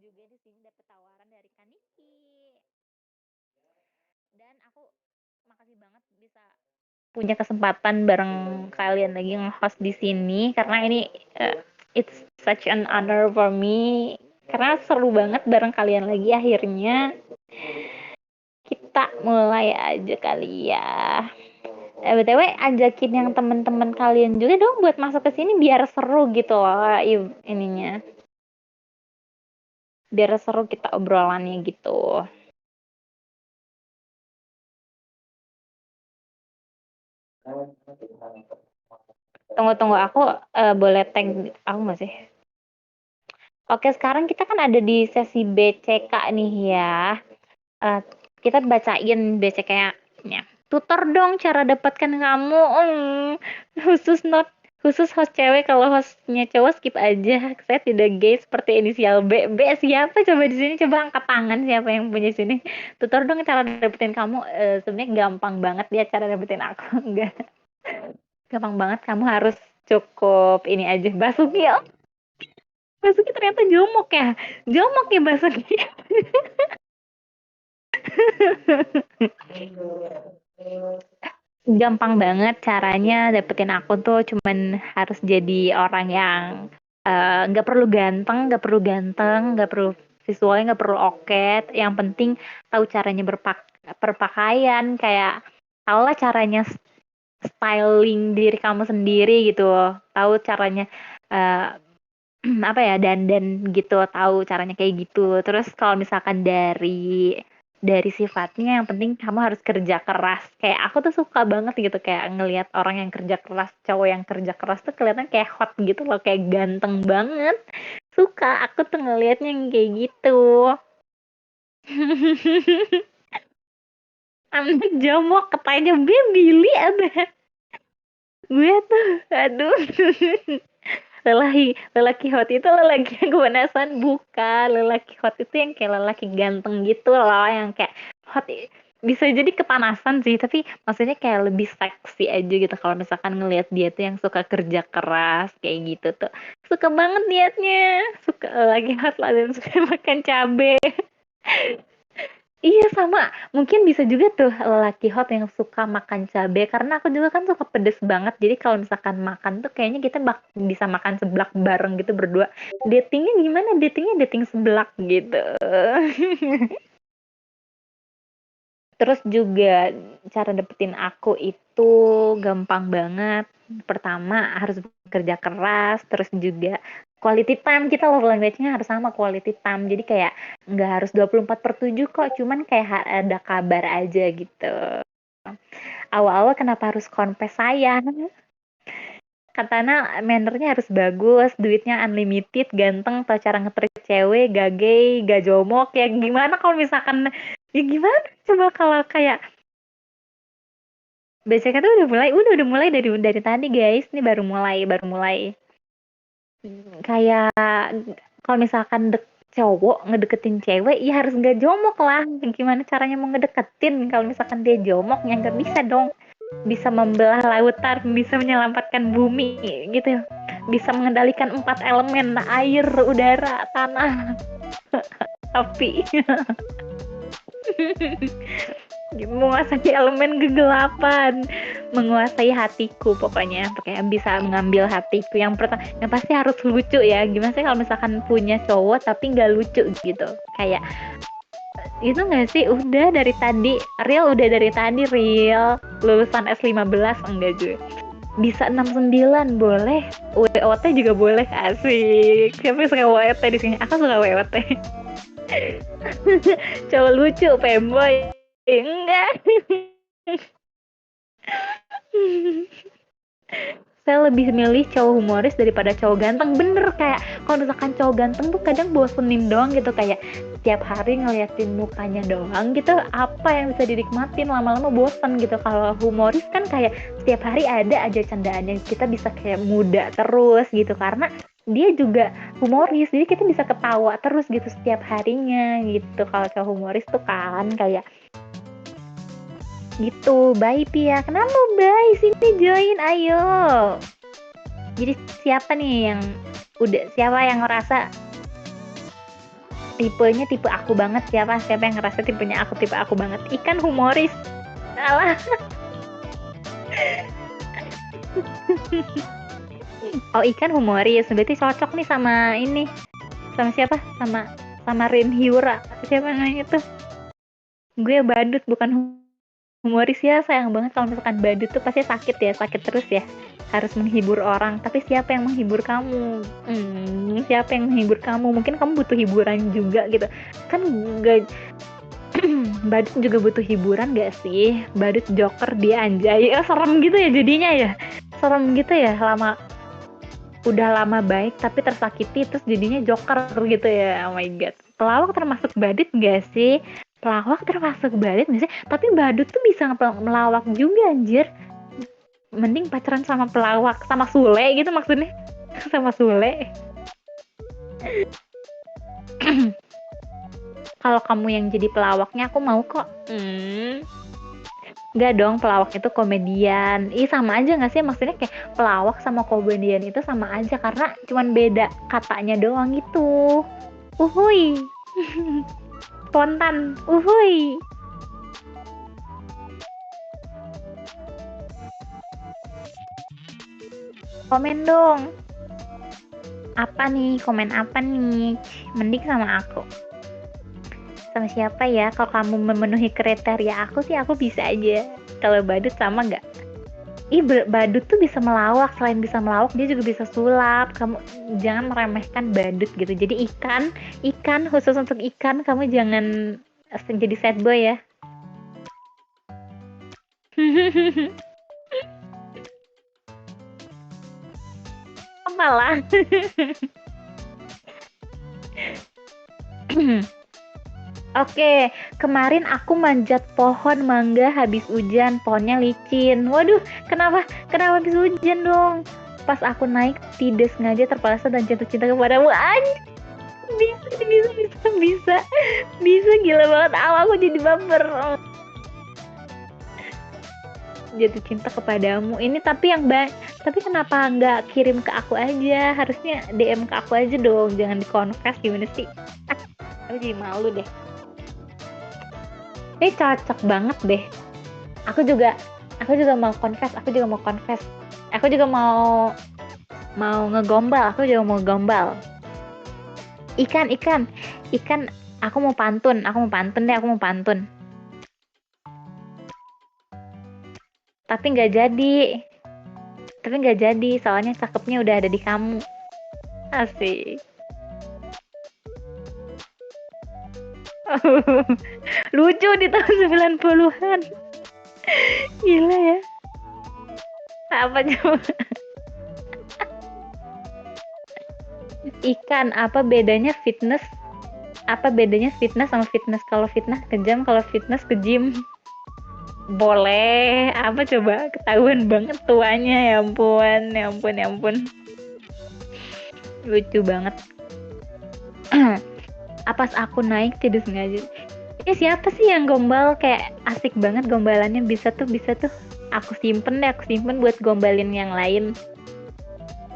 juga di sini dapet tawaran dari Kaniki. Dan aku makasih banget bisa punya kesempatan bareng kalian lagi nge-host di sini karena ini it's such an honor for me karena seru banget bareng kalian lagi akhirnya. Kita mulai aja kali ya. BTW ajakin yang temen-temen kalian juga dong buat masuk ke sini biar seru gitu loh ininya. Biar seru kita obrolannya gitu. Tunggu-tunggu aku boleh tag aku nggak sih? Oke, sekarang kita kan ada di sesi BCK nih ya. Eh, kita bacain BCK-nya. Tutor dong cara dapatkan kamu. Khusus not khusus host cewek, kalau hostnya cowok skip aja. Saya tidak gay seperti inisial B. B siapa coba di sini, coba angkat tangan siapa yang punya sini. Tutor dong cara dapetin kamu. Sebenarnya gampang banget dia cara dapetin aku. Enggak. Gampang banget, kamu harus cukup ini aja. Basuki, oh, Basuki ternyata jomok ya. Jomok ya Basuki. Gampang banget caranya dapetin aku tuh cuman harus jadi orang yang nggak perlu ganteng, nggak perlu visualnya, nggak perlu oket. Yang penting tahu caranya berpakaian, kayak tau lah caranya styling diri kamu sendiri gitu. Tahu caranya uh, apa ya, dandan gitu, tahu caranya kayak gitu. Terus kalau misalkan dari sifatnya, yang penting kamu harus kerja keras. Kayak aku tuh suka banget gitu kayak ngelihat orang yang kerja keras, cowok yang kerja keras tuh kelihatan kayak hot gitu loh, kayak ganteng banget. Suka aku tuh ngelihatnya yang kayak gitu. Anak jomok ketanya gue Billy ada. Gue tuh aduh. Lelaki hot itu lelaki yang kepanasan, bukan lelaki hot itu yang kayak lelaki ganteng gitu loh, yang kayak hot bisa jadi kepanasan sih, tapi maksudnya kayak lebih seksi aja gitu kalau misalkan ngelihat dia tuh yang suka kerja keras kayak gitu tuh, suka banget liatnya. Suka lagi hot lah dan suka makan cabe. Iya sama, mungkin bisa juga tuh lelaki hot yang suka makan cabe, karena aku juga kan suka pedes banget. Jadi kalau misalkan makan tuh kayaknya kita bisa makan seblak bareng gitu berdua. Datingnya gimana? Datingnya dating seblak gitu. Terus juga cara dapetin aku itu gampang banget. Pertama harus bekerja keras, terus juga quality time. Kita love language-nya harus sama, quality time. Jadi kayak nggak harus 24/7 kok, cuman kayak ada kabar aja gitu. Awal-awal kenapa harus confess sayang? Katanya mannernya harus bagus, duitnya unlimited, ganteng, tau cara ngetrit cewek, gak gay, gak jomok. Ya gimana kalau misalkan, ya gimana coba kalau kayak BCK tuh udah mulai dari tadi guys. Ini baru mulai. Kayak kalau misalkan cowok ngedeketin cewek, ya harus nggak jomok lah. Gimana caranya mau ngedeketin kalau misalkan dia jomok? Ya nggak bisa dong. Bisa membelah lautan, bisa menyelamatkan bumi gitu. Bisa mengendalikan 4 elemen, air, udara, tanah, api. Menguasai elemen kegelapan, menguasai hatiku, pokoknya kayak bisa mengambil hatiku. Yang pertama yang pasti harus lucu ya. Gimana sih kalau misalkan punya cowok tapi nggak lucu gitu, kayak itu nggak sih? Udah dari tadi real lulusan S15 enggak juga, bisa 69 boleh, WOT juga boleh, asik. Siapa suka WOT di sini? Aku suka WOT. Cowok lucu, pemboy enggak. Saya lebih milih cowok humoris daripada cowok ganteng. Bener, kayak kalau misalkan cowok ganteng tuh kadang bosenin doang gitu, kayak tiap hari ngeliatin mukanya doang gitu, apa yang bisa dinikmatin, lama-lama bosen gitu. Kalau humoris kan kayak setiap hari ada aja candaan yang kita bisa kayak muda terus gitu, karena dia juga humoris, jadi kita bisa ketawa terus gitu setiap harinya gitu. Kalau cowok humoris tuh kan kayak gitu. Bye Pia, kenapa bye, sini join ayo. Jadi siapa nih yang siapa yang ngerasa tipenya tipe aku banget. Siapa yang ngerasa tipenya aku tipe aku banget? Ikan humoris. Alah. Oh, Ikan humoris, berarti cocok nih sama ini, sama siapa, sama Rin Hyura, siapa namanya tuh. Gue badut bukan humoris ya, sayang banget kalau misalkan badut tuh pasti sakit ya, sakit terus ya, harus menghibur orang. Tapi siapa yang menghibur kamu? Siapa yang menghibur kamu? Mungkin kamu butuh hiburan juga gitu kan. Gak badut juga butuh hiburan gak sih? Badut joker dia, anjay. Serem gitu ya jadinya ya, serem gitu ya. Udah lama baik tapi tersakiti terus jadinya joker gitu ya. Oh my god, pelawak termasuk badut gak sih? Pelawak termasuk badut gak sih? Tapi badut tuh bisa melawak juga anjir. Mending pacaran sama pelawak, sama Sule gitu maksudnya. Sama Sule. Kalau kamu yang jadi pelawaknya aku mau kok. Enggak dong, pelawak itu komedian. Sama aja gak sih? Maksudnya kayak pelawak sama komedian itu sama aja, karena cuman beda katanya doang gitu. Uhuy. Spontan. Uhuy. Komen dong. Apa nih? Komen apa nih? Mending sama aku. Sama siapa ya? Kalau kamu memenuhi kriteria aku sih aku bisa aja. Kalau badut sama nggak? Badut tuh bisa melawak. Selain bisa melawak, dia juga bisa sulap. Kamu jangan meremehkan badut gitu. Jadi ikan khusus untuk ikan, kamu jangan jadi sad boy ya. Apalah. Oke, kemarin aku manjat pohon mangga habis hujan, pohonnya licin. Waduh, kenapa habis hujan dong? Pas aku naik, tidak sengaja terpeleset dan jatuh cinta kepadamu. Bisa, gila banget. Aku jadi baper. Jatuh cinta kepadamu. Ini tapi tapi kenapa nggak kirim ke aku aja? Harusnya DM ke aku aja dong, jangan di-confess. Gimana sih? Aku jadi malu deh. Ini cocok banget deh. Aku juga mau confess. Aku juga mau ngegombal. Ikan. Aku mau pantun deh. Tapi nggak jadi. Soalnya cakepnya udah ada di kamu. Asik. Lucu di tahun 90-an. Gila ya. Apa coba? Ikan, apa bedanya fitness sama fitness? Kalau fitness kejam, kalau fitness ke gym. Boleh. Apa coba? Ketahuan banget tuanya. Ya ampun. Lucu banget. Pas aku naik tidak sengaja. Siapa sih yang gombal? Kayak asik banget gombalannya. Bisa tuh. Aku simpen buat gombalin yang lain.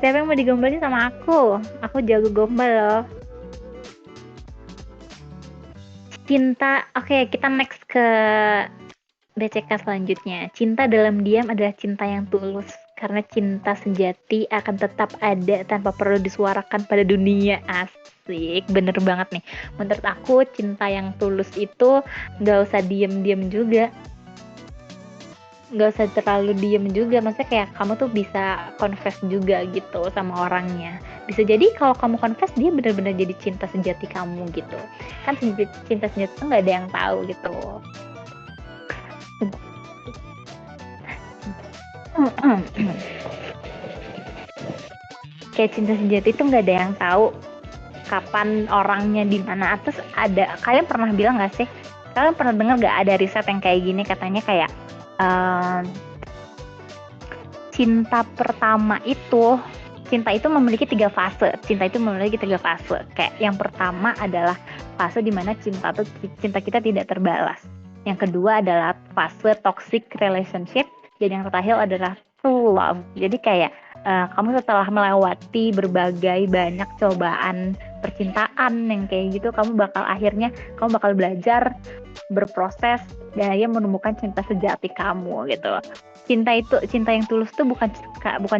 Siapa yang mau digombalin sama aku? Aku jago gombal loh. Cinta. Oke, kita next ke BCK selanjutnya. Cinta dalam diam adalah cinta yang tulus. Karena cinta sejati akan tetap ada tanpa perlu disuarakan pada dunia. Asik, bener banget nih. Menurut aku cinta yang tulus itu gak usah diem-diem juga. Gak usah terlalu diem juga. Maksudnya kayak kamu tuh bisa confess juga gitu sama orangnya. Bisa jadi kalau kamu confess, dia benar-benar jadi cinta sejati kamu gitu. Kan cinta sejati tuh gak ada yang tahu gitu. Kayak cinta sejati itu nggak ada yang tahu kapan orangnya di mana. Terus kalian pernah bilang nggak sih? Kalian pernah dengar nggak ada riset yang kayak gini, katanya kayak cinta itu memiliki 3 fase. Kayak yang pertama adalah fase dimana cinta kita tidak terbalas. Yang kedua adalah fase toxic relationship. Dan yang terakhir adalah true love. Jadi kayak kamu setelah melewati berbagai banyak cobaan percintaan yang kayak gitu, kamu bakal belajar berproses dan akhirnya menemukan cinta sejati kamu gitu. Cinta yang tulus tuh bukan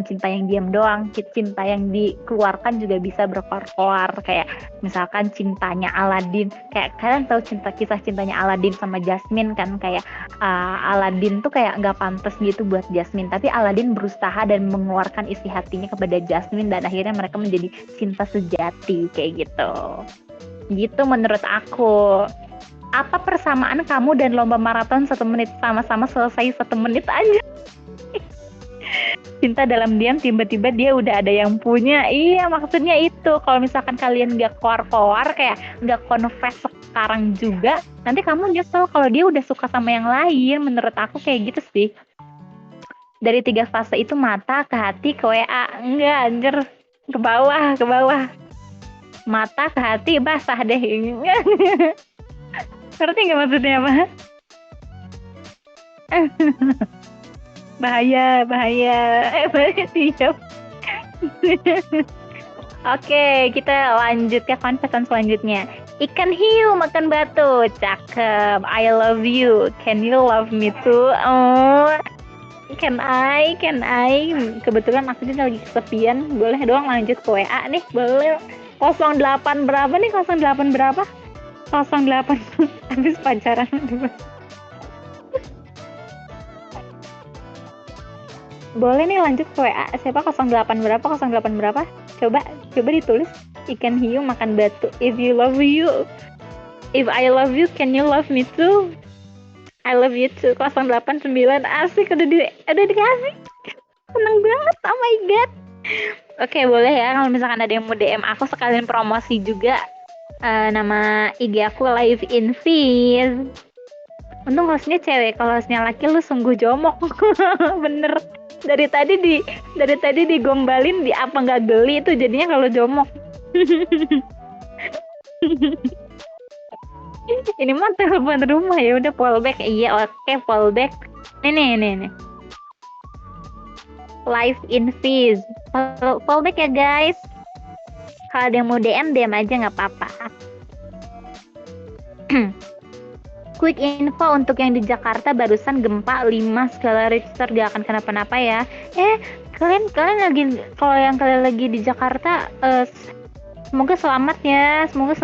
cinta yang diam doang, cinta yang dikeluarkan juga bisa berkoar-koar. Kayak misalkan cintanya Aladin, kayak kalian tahu kisah cintanya Aladin sama Jasmine kan, kayak Aladin tuh kayak nggak pantas gitu buat Jasmine, tapi Aladin berusaha dan mengeluarkan isi hatinya kepada Jasmine dan akhirnya mereka menjadi cinta sejati kayak gitu menurut aku. Apa persamaan kamu dan lomba maraton 1 menit? Sama-sama selesai 1 menit aja. Cinta dalam diam, tiba-tiba dia udah ada yang punya. Iya, maksudnya itu. Kalau misalkan kalian gak koar-koar, kayak gak confess sekarang juga, nanti kamu nyesel kalau dia udah suka sama yang lain. Menurut aku kayak gitu sih. Dari 3 fase itu, mata, ke hati, ke WA. Enggak, anjir. Ke bawah. Mata, ke hati, basah deh. Ngerti nggak maksudnya apa? bahaya siap. Oke, kita lanjut ke confession selanjutnya. Ikan hiu makan batu, cakep. I love you, can you love me too? Oh, can I? Kebetulan aku juga lagi kesepian, boleh doang lanjut ke WA nih, boleh. 08 berapa nih? 08 berapa? 08 habis pacaran. Boleh nih lanjut ke WA. Siapa 08 berapa? Coba ditulis. Ikan hiu makan batu. If I love you, can you love me too? I love you too. 089. Asik, udah dikasih. Seneng banget. Oh my god. Oke, boleh ya kalau misalkan ada yang mau DM aku, sekalian promosi juga. Nama IG aku Live in Fizz. Untung hostnya cewek, kalau hostnya laki lu sungguh jomok. Bener. Dari tadi digombalin, di apa nggak geli itu jadinya kalau jomok. Ini mah telepon rumah, ya udah fallback. Iya, oke, fallback. Nih. Live in Fizz. Fallback ya guys. Kalau ada yang mau DM aja nggak apa-apa. Quick info untuk yang di Jakarta, barusan gempa 5 skala Richter, gak akan kenapa-napa ya. Kalian lagi, kalau yang kalian lagi di Jakarta, semoga selamat ya. Semoga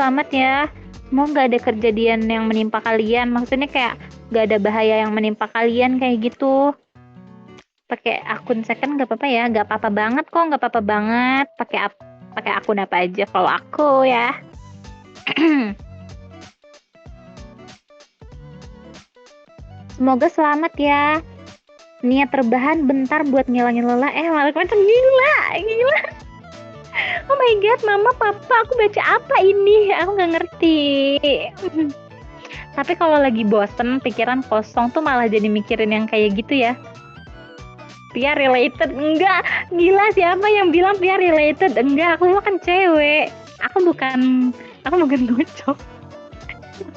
gak ada kejadian yang menimpa kalian. Maksudnya kayak gak ada bahaya yang menimpa kalian kayak gitu. Pakai akun second gak apa-apa ya, gak apa-apa banget kok, pakai akun apa aja kalau aku ya. Semoga selamat ya. Niat terbahan bentar buat ngilangin lelah. Malah macam gila. Oh my god, mama, papa, aku baca apa ini? Aku nggak ngerti. Tapi kalau lagi bosen, pikiran kosong tuh malah jadi mikirin yang kayak gitu ya. Pia related? Enggak, gila, siapa yang bilang Pia related? Enggak, aku kan cewek. Aku bukan bocok.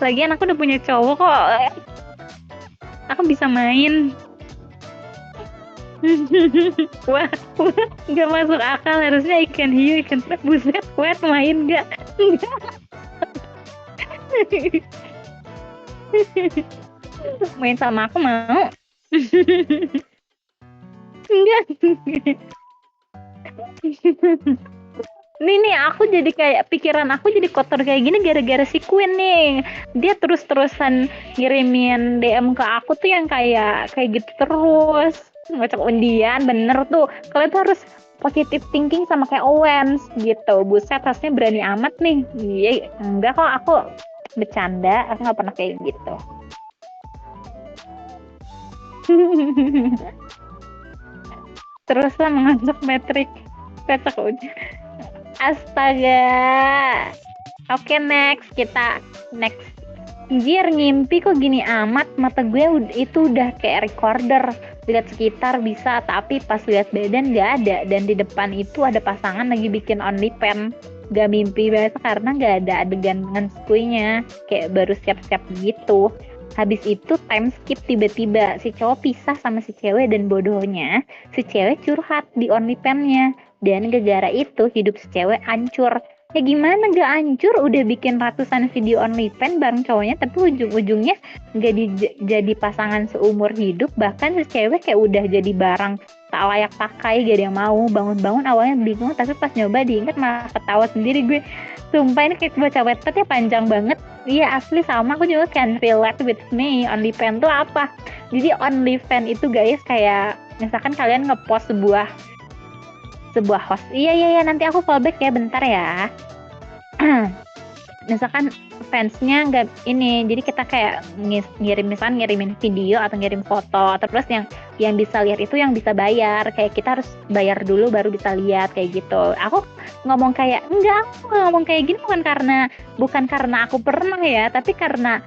Lagian aku udah punya cowok kok. Aku bisa main. Wah, nggak masuk akal. Harusnya ikan hiu, ikan buset, wet main nggak? Main sama aku mau? Enggak. Nih, aku jadi kayak, pikiran aku jadi kotor kayak gini gara-gara si Queen nih. Dia terus-terusan ngirimin DM ke aku tuh yang kayak gitu terus. Ngocok undian, bener tuh. Kalian tuh harus positive thinking sama kayak Owens gitu. Buset, harusnya berani amat nih. Iya, enggak kok, aku bercanda. Aku gak pernah kayak gitu. Teruslah mengocok metrik. Kocok ujian. Astaga. Oke, next. Anjir, ngimpi kok gini amat. Mata gue itu udah kayak recorder. Lihat sekitar bisa, tapi pas lihat badan gak ada. Dan di depan itu ada pasangan lagi bikin OnlyFans. Gak mimpi biasa karena gak ada adegan dengan skuinya. Kayak baru siap-siap gitu. Habis itu time skip, tiba-tiba si cowok pisah sama si cewek, dan bodohnya si cewek curhat di OnlyFans-nya. Dan gara-gara itu hidup si cewek hancur. Ya gimana gak hancur, udah bikin ratusan video OnlyFans bareng cowoknya, tapi ujung-ujungnya gak jadi pasangan seumur hidup, bahkan si cewek kayak udah jadi barang tak layak pakai, gak ada yang mau. Bangun-bangun awalnya bingung, tapi pas nyoba diingat malah ketawa sendiri gue. Sumpah ini kayak baca website panjang banget. Iya asli sama, aku juga can relate with me. OnlyFans tuh apa? Jadi OnlyFans itu guys kayak misalkan kalian ngepost sebuah host. Iya nanti aku fallback ya bentar ya. Misalkan fansnya nggak ini, jadi kita kayak ngirimin video atau ngirim foto, terus yang bisa lihat itu yang bisa bayar, kayak kita harus bayar dulu baru bisa lihat kayak gitu. Aku ngomong kayak enggak, aku ngomong kayak gini bukan karena aku pernah ya, tapi karena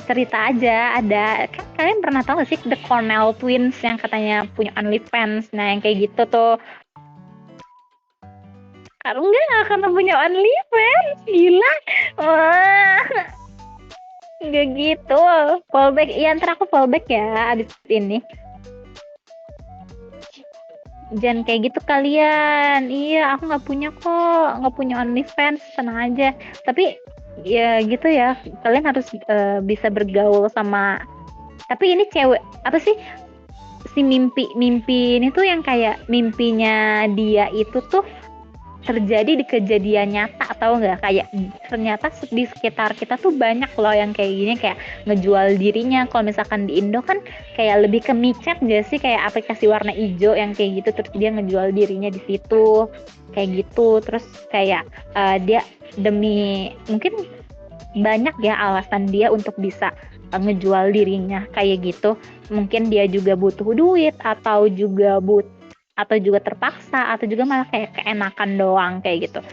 cerita aja. Ada kan, kalian pernah tahu gak sih The Cornell Twins yang katanya punya OnlyFans, nah yang kayak gitu tuh. Kalau enggak karena punya OnlyFans, gila. Wah, enggak gitu. Fallback, iya ntar aku fallback ya abis ini. Jangan kayak gitu kalian. Iya, aku nggak punya kok, nggak punya OnlyFans, tenang aja. Tapi ya gitu ya, kalian harus bisa bergaul sama. Tapi ini cewek apa sih? Si mimpi ini tuh yang kayak mimpinya dia itu tuh terjadi di kejadian nyata, atau enggak, kayak ternyata di sekitar kita tuh banyak loh yang kayak gini, kayak ngejual dirinya. Kalau misalkan di Indo kan kayak lebih ke micet gak sih, kayak aplikasi warna hijau yang kayak gitu, terus dia ngejual dirinya di situ kayak gitu. Terus kayak dia demi mungkin banyak ya alasan dia untuk bisa ngejual dirinya kayak gitu. Mungkin dia juga butuh duit, atau juga terpaksa, atau juga malah kayak keenakan doang kayak gitu.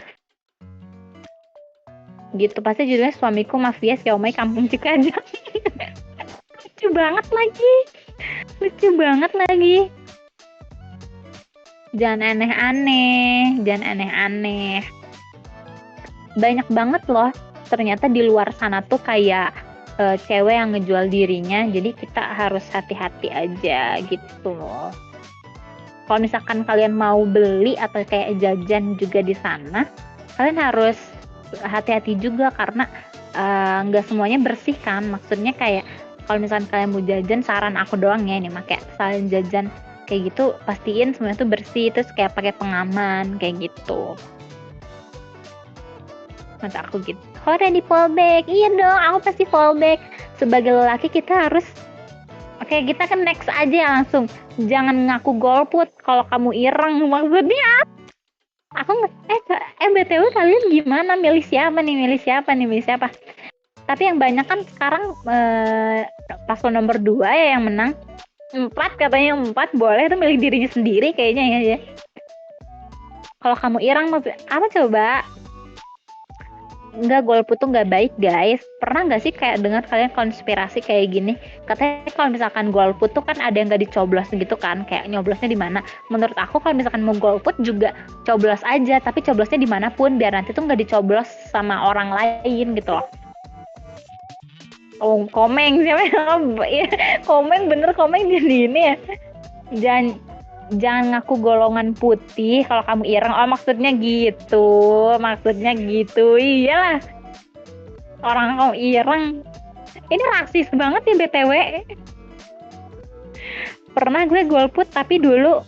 Pasti judulnya Suamiku Mafia Xiaomi Kampung Cikajang. Lucu banget lagi. Jangan aneh-aneh. Banyak banget loh ternyata di luar sana tuh kayak cewek yang ngejual dirinya, jadi kita harus hati-hati aja gitu loh. Kalau misalkan kalian mau beli atau kayak jajan juga di sana, kalian harus hati-hati juga karena nggak semuanya bersih kan. Maksudnya kayak kalau misalkan kalian mau jajan, saran aku doang ya ini, kayak saling jajan kayak gitu, pastiin semuanya tuh bersih, terus kayak pakai pengaman kayak gitu. Mata aku gitu. Oh, udah di fallback. Iya dong, aku pasti fallback. Sebagai lelaki kita harus oke, kita kan next aja langsung. Jangan ngaku golput kalau kamu ireng, maksudnya. Aku BTW kalian gimana, milih siapa? Tapi yang banyak kan sekarang paslon nomor 2 ya yang menang. 4 katanya, 4 boleh tuh milih dirinya sendiri kayaknya ya. Kalau kamu ireng apa coba? Enggak, golput tuh nggak baik guys. Pernah nggak sih kayak dengar kalian konspirasi kayak gini, katanya kalau misalkan golput tuh kan ada yang nggak dicoblos gitu kan, kayak nyoblosnya di mana. Menurut aku kalau misalkan mau golput juga coblos aja, tapi coblosnya dimanapun biar nanti tuh nggak dicoblos sama orang lain gitu loh. Oh, komeng siapa ya? Komeng jadi ini ya. Jangan ngaku golongan putih kalau kamu ireng. Oh, maksudnya gitu. Iyalah, orang kamu ireng. Ini rasis banget ya BTW. Pernah gue golput, tapi dulu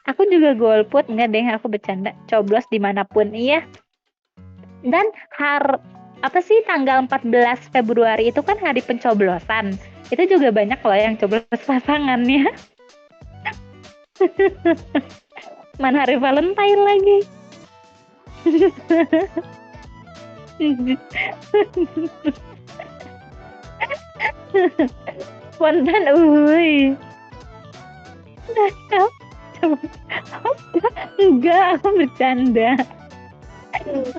aku juga golput. Enggak deh, aku bercanda. Coblos dimanapun, iya. Dan tanggal 14 Februari itu kan hari pencoblosan. Itu juga banyak loh yang coblos pasangannya. Mana hari Valentine lagi. Spontan, enggak, aku bercanda.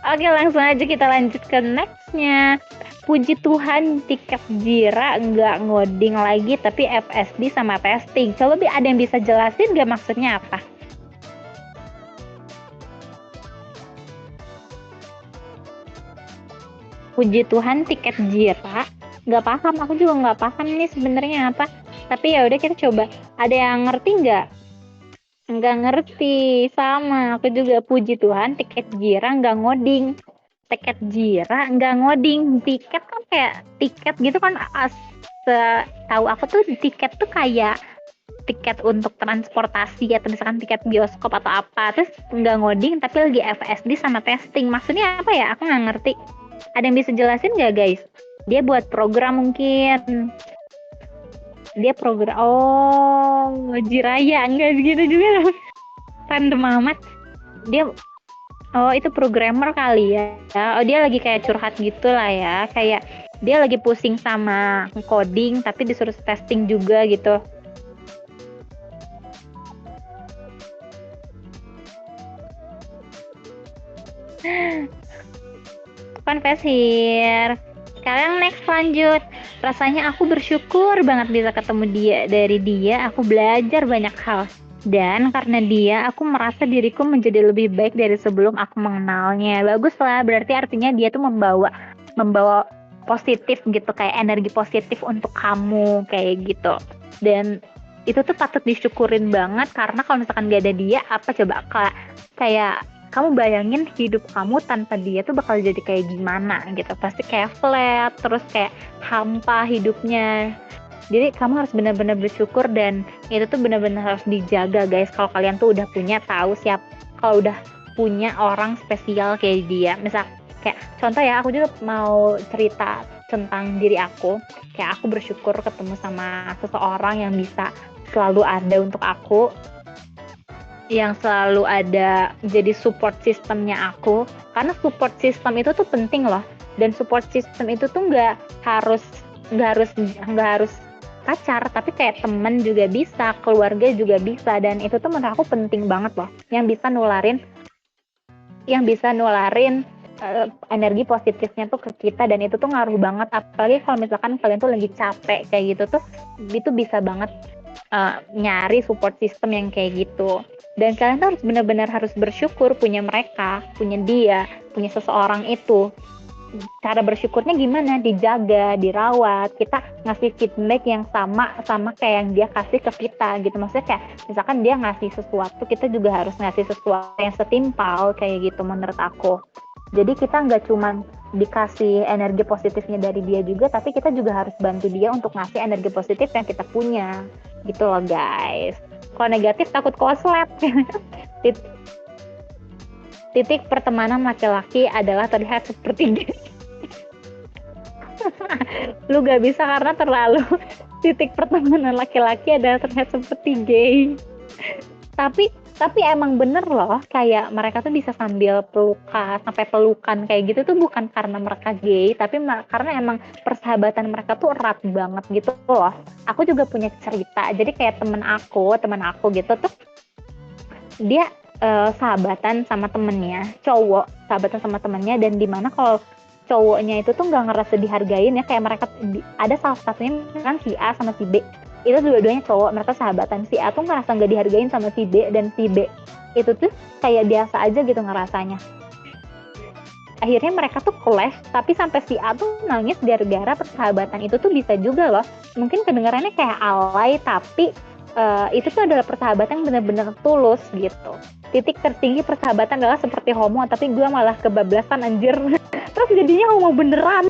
Oke, langsung aja kita lanjut ke nextnya. Puji Tuhan tiket Jira nggak ngoding lagi, tapi FSD sama testing. Coba ada yang bisa jelasin nggak maksudnya apa? Puji Tuhan tiket Jira, nggak paham. Aku juga nggak paham ini sebenarnya apa. Tapi ya udah, kita coba. Ada yang ngerti nggak? nggak ngerti. Sama, aku juga puji Tuhan tiket Jira nggak ngoding. Tiket Jira nggak ngoding. Tiket kan kayak tiket gitu kan, tahu aku tuh tiket tuh kayak tiket untuk transportasi atau misalkan tiket bioskop atau apa, terus nggak ngoding tapi lagi FSD sama testing. Maksudnya apa ya, aku nggak ngerti. Ada yang bisa jelasin nggak guys? Dia buat program mungkin. Dia program, oh Jiraya enggak gitu juga. Random amat. Dia, oh itu programmer kali ya. Oh dia lagi kayak curhat gitu lah ya, kayak dia lagi pusing sama coding tapi disuruh testing juga gitu. Konfesir. Sekarang next lanjut. Rasanya aku bersyukur banget bisa ketemu dia. Dari dia aku belajar banyak hal. Dan karena dia aku merasa diriku menjadi lebih baik dari sebelum aku mengenalnya. Bagus lah, berarti artinya dia tuh membawa positif gitu, kayak energi positif untuk kamu kayak gitu. Dan itu tuh patut disyukurin banget, karena kalau misalkan gak ada dia, apa coba kayak kamu bayangin hidup kamu tanpa dia tuh bakal jadi kayak gimana gitu. Pasti kayak flat, terus kayak hampa hidupnya. Jadi kamu harus benar-benar bersyukur, dan itu tuh benar-benar harus dijaga guys. Kalau kalian tuh udah punya, tahu siap, kalau udah punya orang spesial kayak dia. Misal kayak contoh ya, aku juga mau cerita tentang diri aku. Kayak aku bersyukur ketemu sama seseorang yang bisa selalu ada untuk aku, yang selalu ada jadi support sistemnya aku. Karena support system itu tuh penting loh, dan support system itu tuh nggak harus pacar, tapi kayak temen juga bisa, keluarga juga bisa. Dan itu tuh menurut aku penting banget loh, yang bisa nularin energi positifnya tuh ke kita. Dan itu tuh ngaruh banget, apalagi kalau misalkan kalian tuh lagi capek kayak gitu tuh, itu bisa banget nyari support system yang kayak gitu. Dan kalian tuh harus benar-benar harus bersyukur punya mereka, punya dia, punya seseorang itu. Cara bersyukurnya gimana? Dijaga, dirawat, kita ngasih feedback yang sama kayak yang dia kasih ke kita gitu. Maksudnya kayak misalkan dia ngasih sesuatu, kita juga harus ngasih sesuatu yang setimpal kayak gitu menurut aku. Jadi kita nggak cuman dikasih energi positifnya dari dia juga, tapi kita juga harus bantu dia untuk ngasih energi positif yang kita punya gitu loh guys. Kalau negatif takut koslet. Titik pertemanan laki-laki adalah terlihat seperti gay. Lu gak bisa karena terlalu. Titik pertemanan laki-laki adalah terlihat seperti gay. Tapi emang bener loh, kayak mereka tuh bisa sampai pelukan kayak gitu tuh bukan karena mereka gay, tapi karena emang persahabatan mereka tuh erat banget gitu loh. Aku juga punya cerita, jadi kayak temen aku gitu tuh, dia sahabatan sama temennya cowok, dan dimana kalau cowoknya itu tuh nggak ngerasa dihargain ya, kayak mereka ada salah satunya kan si A sama si B, itu dua-duanya cowok, mereka sahabatan. Si A tuh ngerasa nggak dihargain sama si B, dan si B itu tuh kayak biasa aja gitu ngerasanya. Akhirnya mereka tuh clash, tapi sampai si A tuh nangis gara-gara persahabatan itu tuh bisa juga loh. Mungkin kedengarannya kayak alay, tapi itu tuh adalah persahabatan yang benar-benar tulus gitu. Titik tertinggi persahabatan adalah seperti homo, tapi gue malah kebablasan anjir. Terus jadinya homo beneran.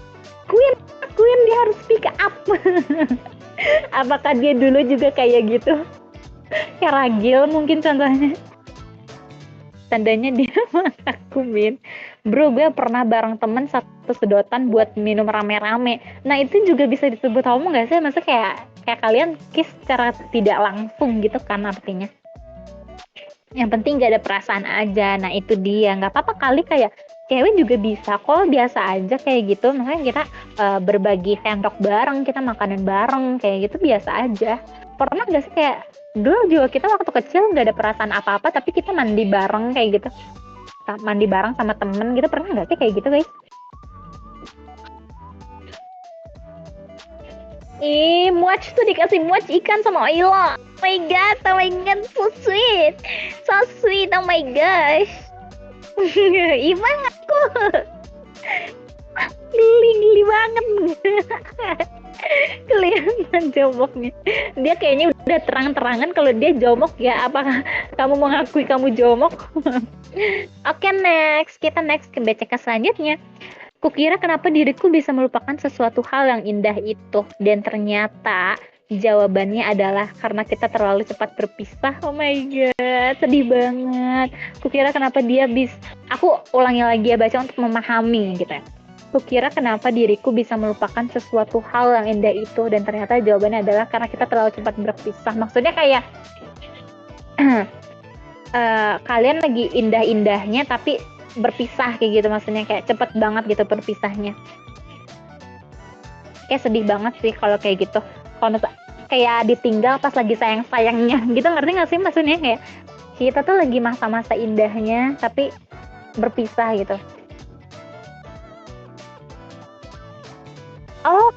Queen dia harus speak up. Apakah dia dulu juga kayak gitu? Kayak ragil mungkin contohnya. Tandanya dia mengagumi. Bro, gue pernah bareng temen satu sedotan buat minum rame-rame. Nah itu juga bisa disebut homo gak sih? Maksudnya kayak kalian kiss secara tidak langsung gitu kan artinya. Yang penting gak ada perasaan aja. Nah itu dia, gak apa-apa kali, kayak cewek juga bisa kok, biasa aja kayak gitu. Makanya kita berbagi sendok bareng, kita makanan bareng kayak gitu biasa aja. Pernah gak sih kayak dulu juga kita waktu kecil gak ada perasaan apa-apa, tapi kita mandi bareng kayak gitu, mandi bareng sama temen gitu, pernah gak sih kayak gitu guys? Muach tuh dikasih muach ikan sama Oila. Oh my god, so sweet. So sweet, oh my gosh. Iman aku. Geli banget. Kelihatan joboknya. Dia kayaknya udah terang-terangan kalau dia jomok ya. Apakah kamu mengakui kamu jomok? Oke, next ke BCK selanjutnya. Kukira kenapa diriku bisa melupakan sesuatu hal yang indah itu, dan ternyata jawabannya adalah karena kita terlalu cepat berpisah. Oh my god, sedih banget. Kukira kenapa dia bisa, aku ulangi lagi ya, baca untuk memahami gitu ya. Kukira kenapa diriku bisa melupakan sesuatu hal yang indah itu, dan ternyata jawabannya adalah karena kita terlalu cepat berpisah. Maksudnya kayak kalian lagi indah-indahnya tapi berpisah kayak gitu, maksudnya kayak cepet banget gitu berpisahnya. Kayak sedih banget sih kalau kayak gitu, kalau kayak ditinggal pas lagi sayang-sayangnya gitu, ngerti gak sih maksudnya? Kayak kita tuh lagi masa-masa indahnya tapi berpisah gitu. Oh,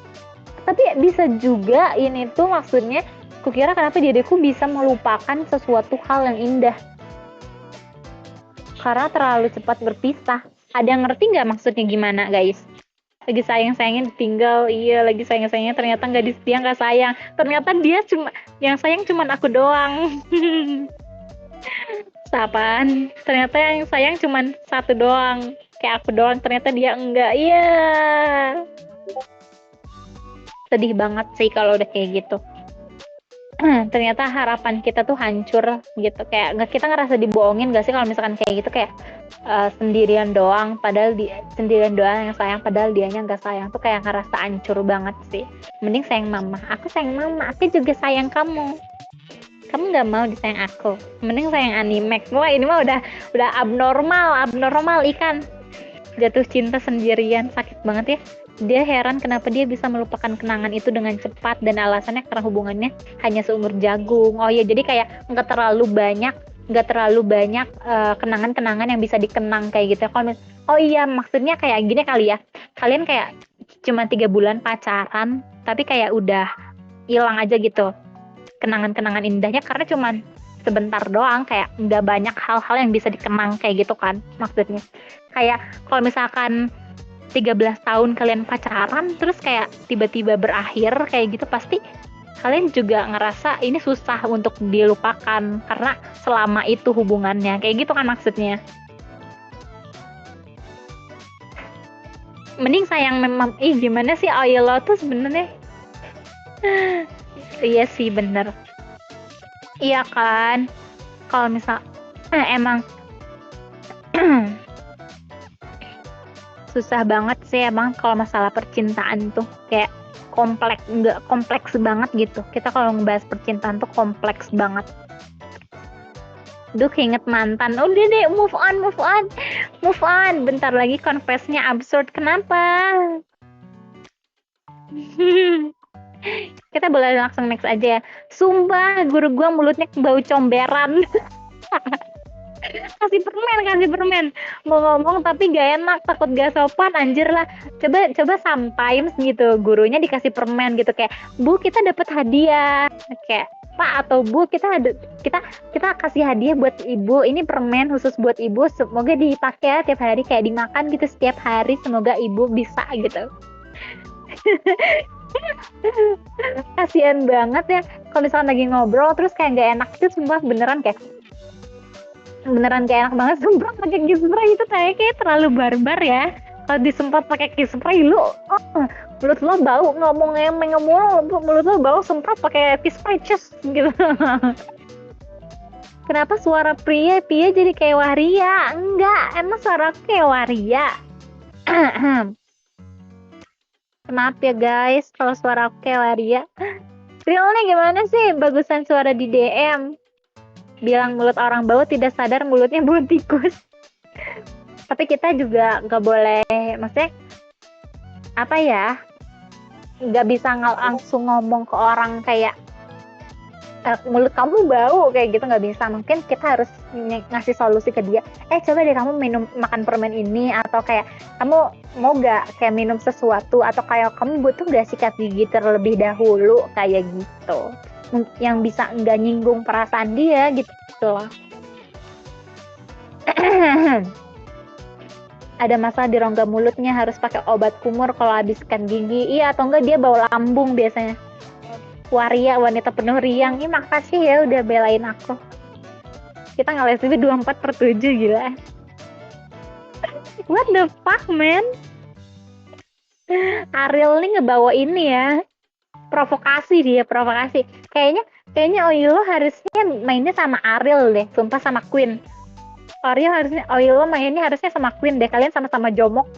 tapi bisa juga ini tuh maksudnya, kukira kenapa diriku bisa melupakan sesuatu hal yang indah karena terlalu cepat berpisah. Ada yang ngerti nggak maksudnya gimana, guys? Lagi sayang-sayangnya ditinggal, iya, lagi sayang-sayangnya ternyata dia nggak sayang. Ternyata dia cuma yang sayang cuman aku doang. Sapaan? Ternyata yang sayang cuman satu doang, kayak aku doang. Ternyata dia enggak. Iya. Sedih banget sih kalau udah kayak gitu. Ternyata harapan kita tuh hancur gitu, kayak kita ngerasa dibohongin gak sih kalau misalkan kayak gitu, kayak sendirian doang padahal sendirian doang yang sayang padahal dianya nggak sayang, tuh kayak ngerasa hancur banget sih. Mending sayang mama, aku sayang mama, aku juga sayang kamu nggak mau disayang aku, mending sayang Animax. Wah, ini mah udah abnormal ikan jatuh cinta sendirian, sakit banget ya. Dia heran kenapa dia bisa melupakan kenangan itu dengan cepat, dan alasannya karena hubungannya hanya seumur jagung. Oh ya, jadi kayak nggak terlalu banyak kenangan-kenangan yang bisa dikenang kayak gitu. Oh iya, maksudnya kayak gini kali ya. Kalian kayak cuma 3 bulan pacaran, tapi kayak udah hilang aja gitu kenangan-kenangan indahnya karena cuman sebentar doang, kayak nggak banyak hal-hal yang bisa dikenang kayak gitu kan maksudnya. Kayak kalau misalkan 13 tahun kalian pacaran terus kayak tiba-tiba berakhir kayak gitu, pasti kalian juga ngerasa ini susah untuk dilupakan karena selama itu hubungannya kayak gitu kan maksudnya. Mending sayang memang, gimana sih, I love tuh sebenarnya. Iya sih, bener. Iya kan, kalau misal emang susah banget sih emang kalau masalah percintaan tuh, kayak kompleks banget gitu. Kita kalau ngebahas percintaan tuh kompleks banget. Duh, keinget mantan. Udah deh, move on. Bentar lagi confess-nya absurd. Kenapa? Kita boleh langsung next aja ya. Sumpah, guru gua mulutnya bau comberan. kasih permen, mau ngomong tapi gak enak, takut gak sopan, anjir lah. Coba sometimes gitu gurunya dikasih permen gitu, kayak Bu kita dapat hadiah, kayak Pak atau Bu kita kasih hadiah buat ibu, ini permen khusus buat ibu, semoga dipakai ya tiap hari, kayak dimakan gitu setiap hari, semoga ibu bisa gitu. Kasian banget ya kalau misalnya lagi ngobrol terus kayak gak enak itu, sumpah beneran kayak enak banget semprot pakai kiss spray itu, kayak terlalu barbar ya. Kalau disemprot pakai kiss spray, mulut lo bau, ngomong mulut lo bau, semprot pakai kiss spray gitu. Kenapa suara pria jadi kayak waria? Enggak, emang suara aku kayak waria. Maaf ya guys kalau suara aku kayak waria. Realnya gimana sih? Bagusan suara di DM. Bilang mulut orang bau, tidak sadar mulutnya bau tikus. Tapi kita juga nggak boleh, maksudnya apa ya, nggak bisa langsung ngomong ke orang kayak mulut kamu bau kayak gitu, nggak bisa. Mungkin kita harus ngasih solusi ke dia, coba deh kamu makan permen ini, atau kayak kamu mau gak kayak minum sesuatu, atau kayak kamu butuh gak sikat gigi terlebih dahulu kayak gitu, yang bisa nggak nyinggung perasaan dia gitu loh. Ada masalah di rongga mulutnya, harus pakai obat kumur kalau habis sikat gigi. Iya, atau enggak dia bau lambung biasanya. Waria, wanita penuh riang. Ih, makasih ya udah belain aku. Kita ngeles itu 24/7, gila. What the fuck, man? Ariel nih ngebawa ini ya. Provokasi dia, provokasi. Kayaknya Oilo harusnya mainnya sama Ariel deh, sumpah, sama Queen. Oilo mainnya harusnya sama Queen deh. Kalian sama-sama jomok.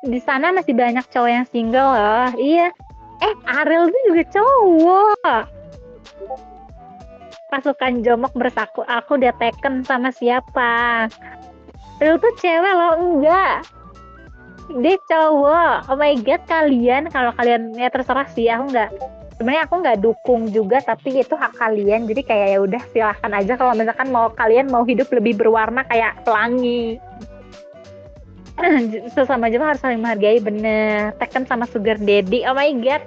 Di sana masih banyak cowok yang single loh. Iya. Ariel itu juga cowok. Pasukan jomok bersaku. Aku udah taken sama siapa? Lu tuh cewek loh, enggak. Dia cowok. Oh my god, kalau kalian ya terserah sih, sebenarnya aku nggak dukung juga, tapi itu hak kalian. Jadi kayak ya udah, silahkan aja kalau misalkan kalian mau hidup lebih berwarna kayak pelangi. Sesama jemaah harus saling menghargai, bener. Tekken sama sugar daddy, oh my god.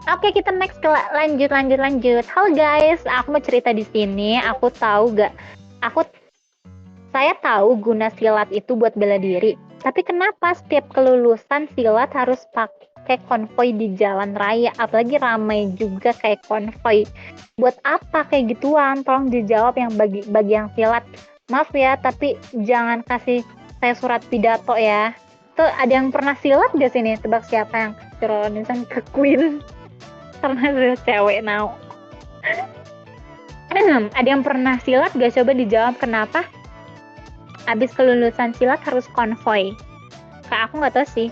Oke, kita next lanjut. Halo guys, aku mau cerita di sini. Saya tahu guna silat itu buat bela diri. Tapi kenapa setiap kelulusan silat harus pakai konvoy di jalan raya? Apalagi ramai juga kayak konvoy. Buat apa kayak gituan? Tolong dijawab yang bagi yang silat. Maaf ya, tapi jangan kasih saya surat pidato ya. Tuh, ada yang pernah silat di sini? Tebak siapa yang ceronisan ke Queen? Karena saya cewek now. Ada yang pernah silat gak? Coba dijawab kenapa abis kelulusan silat harus konvoy. Kayak aku gak tahu sih.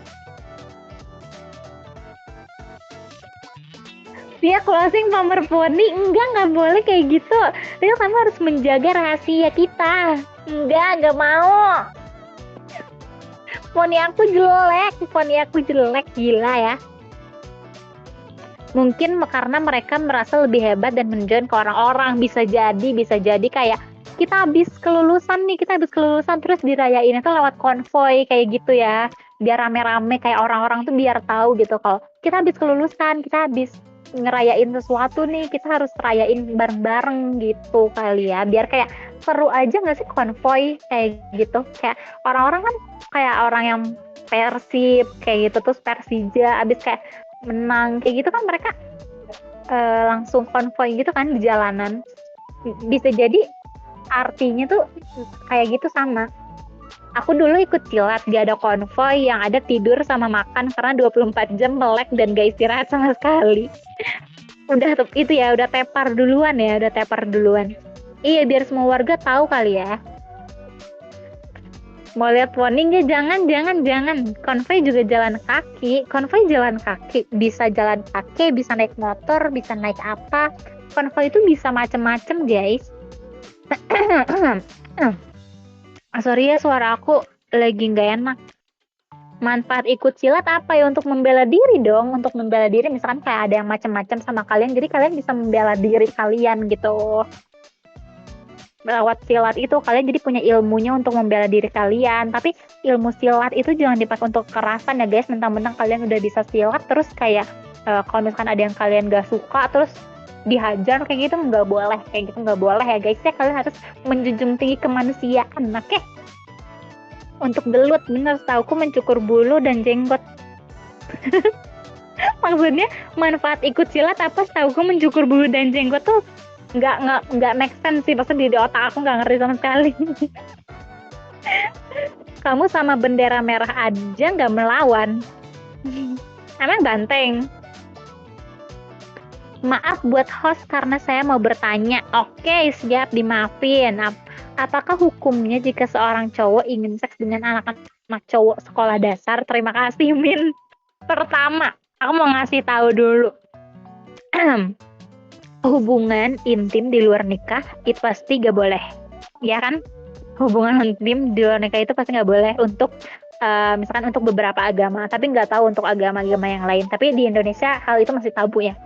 Dia closing pamer poni. Enggak boleh kayak gitu. Rio, kamu harus menjaga rahasia kita. Enggak mau. Poni aku jelek, gila ya. Mungkin karena mereka merasa lebih hebat dan menunjukkan ke orang-orang. Bisa jadi kayak kita habis kelulusan terus dirayain itu lewat konvoy kayak gitu ya. Biar rame-rame kayak orang-orang tuh biar tahu gitu kalau kita habis kelulusan, kita habis ngerayain sesuatu nih, kita harus rayain bareng-bareng gitu kali ya. Biar kayak seru aja nggak sih konvoy kayak gitu. Kayak orang-orang kan kayak orang yang Persib kayak gitu, terus Persija abis kayak menang kayak gitu kan, mereka langsung konvoy gitu kan di jalanan. Bisa jadi artinya tuh kayak gitu sama. Aku dulu ikut silat, gak ada konvoy, yang ada tidur sama makan karena 24 jam melek dan gak istirahat sama sekali. Udah tepar duluan. Iya, biar semua warga tahu kali ya. Mau lihat poni nggak? Jangan. Konvoy juga jalan kaki. Bisa jalan kaki, bisa naik motor, bisa naik apa. Konvoy itu bisa macem-macem guys. Sorry ya, suara aku lagi nggak enak. Manfaat ikut silat apa ya? Untuk membela diri dong. Untuk membela diri, misalkan kayak ada yang macam-macam sama kalian, jadi kalian bisa membela diri kalian gitu. Lewat silat itu kalian jadi punya ilmunya untuk membela diri kalian. Tapi ilmu silat itu jangan dipakai untuk kekerasan ya guys. Mentang-mentang kalian udah bisa silat, terus kayak kalau misalkan ada yang kalian gak suka terus dihajar kayak gitu, nggak boleh ya guys ya. Kalian harus menjunjung tinggi kemanusiaan, oke? Untuk belut, bener, setauku mencukur bulu dan jenggot. Maksudnya manfaat ikut silat apa? Setauku mencukur bulu dan jenggot tuh nggak make sense sih, maksudnya di otak aku nggak ngerti sama sekali. Kamu sama bendera merah aja nggak melawan. Emang banteng. Maaf buat host karena saya mau bertanya. Oke, siap, dimaafin. Apakah hukumnya jika seorang cowok ingin seks dengan anak-anak cowok sekolah dasar? Terima kasih, Min. Pertama, aku mau ngasih tahu dulu. Hubungan intim di luar nikah itu pasti gak boleh, ya kan? Hubungan intim di luar nikah itu pasti gak boleh untuk misalkan untuk beberapa agama, tapi nggak tahu untuk agama-agama yang lain. Tapi di Indonesia hal itu masih tabu ya.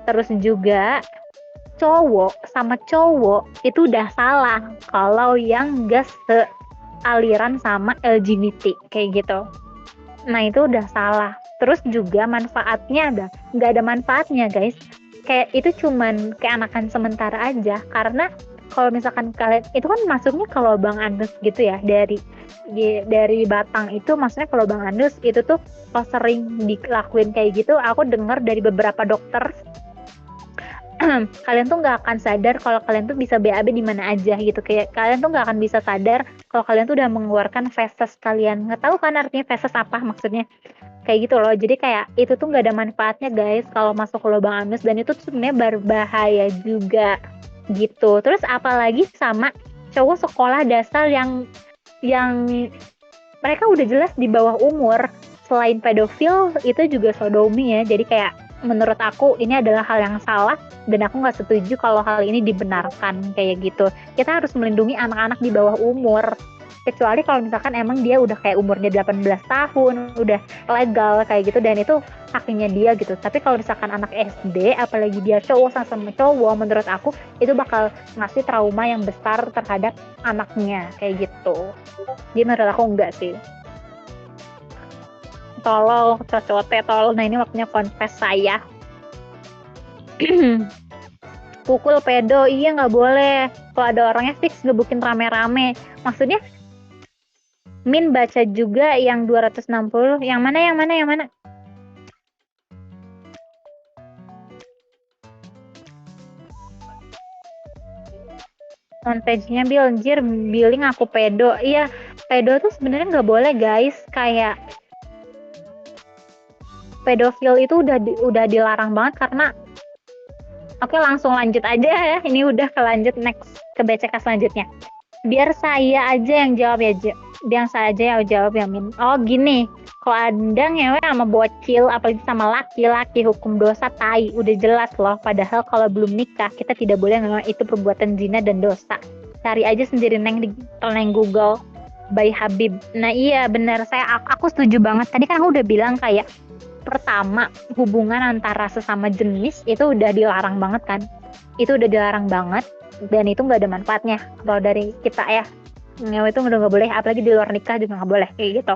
Terus juga cowok sama cowok itu udah salah kalau yang gak sealiran sama LGBT kayak gitu. Nah itu udah salah. Terus juga manfaatnya nggak ada manfaatnya guys. Kayak itu cuman keenakan sementara aja. Karena kalau misalkan kalian itu kan masuknya ke lubang anus gitu ya, dari dari Batang itu, maksudnya kalau Bang Andus itu tuh kalau sering dilakuin kayak gitu, aku dengar dari beberapa dokter kalian tuh nggak akan sadar kalau kalian tuh bisa BAB di mana aja gitu, kayak kalian tuh nggak akan bisa sadar kalau kalian tuh udah mengeluarkan feses kalian. Nggak tahu kan artinya feses apa maksudnya, kayak gitu loh. Jadi kayak itu tuh nggak ada manfaatnya guys kalau masuk ke lubang anus, dan itu tuh sebenarnya berbahaya juga gitu. Terus apalagi sama cowok sekolah dasar yang mereka udah jelas di bawah umur, selain pedofil itu juga sodomi ya. Jadi kayak menurut aku ini adalah hal yang salah, dan aku nggak setuju kalau hal ini dibenarkan kayak gitu. Kita harus melindungi anak-anak di bawah umur, kecuali kalau misalkan emang dia udah kayak umurnya 18 tahun, udah legal kayak gitu, dan itu haknya dia gitu. Tapi kalau misalkan anak SD, apalagi dia cowok sama cowok, menurut aku itu bakal ngasih trauma yang besar terhadap anaknya kayak gitu. Jadi menurut aku enggak sih. Tolol, cocote, tolol. Nah ini waktunya confess saya. Pukul pedo, iya nggak boleh. Kalau ada orangnya fix gebukin rame-rame. Maksudnya Min baca juga yang 260. Yang mana? Montage-nya Bill, billing aku pedo. Iya, pedo tuh sebenarnya nggak boleh guys. Kayak pedofil itu udah dilarang banget karena oke, langsung lanjut aja ya. Ini udah kelanjut next ke BCK selanjutnya. Biar saya aja yang jawab ya, biar saya aja yang jawab ya Min. Oh gini, kalau Anda ngewe sama bocil, apalagi sama laki-laki, hukum dosa tai, udah jelas loh. Padahal kalau belum nikah, kita tidak boleh ngewe, itu perbuatan zina dan dosa. Cari aja sendiri neng di Google by Habib. Nah iya benar, aku setuju banget. Tadi kan aku udah bilang kayak pertama, hubungan antara sesama jenis itu udah dilarang banget kan. Itu udah dilarang banget, dan itu nggak ada manfaatnya. Kalau dari kita ya, ngewe itu udah nggak boleh, apalagi di luar nikah juga nggak boleh kayak gitu.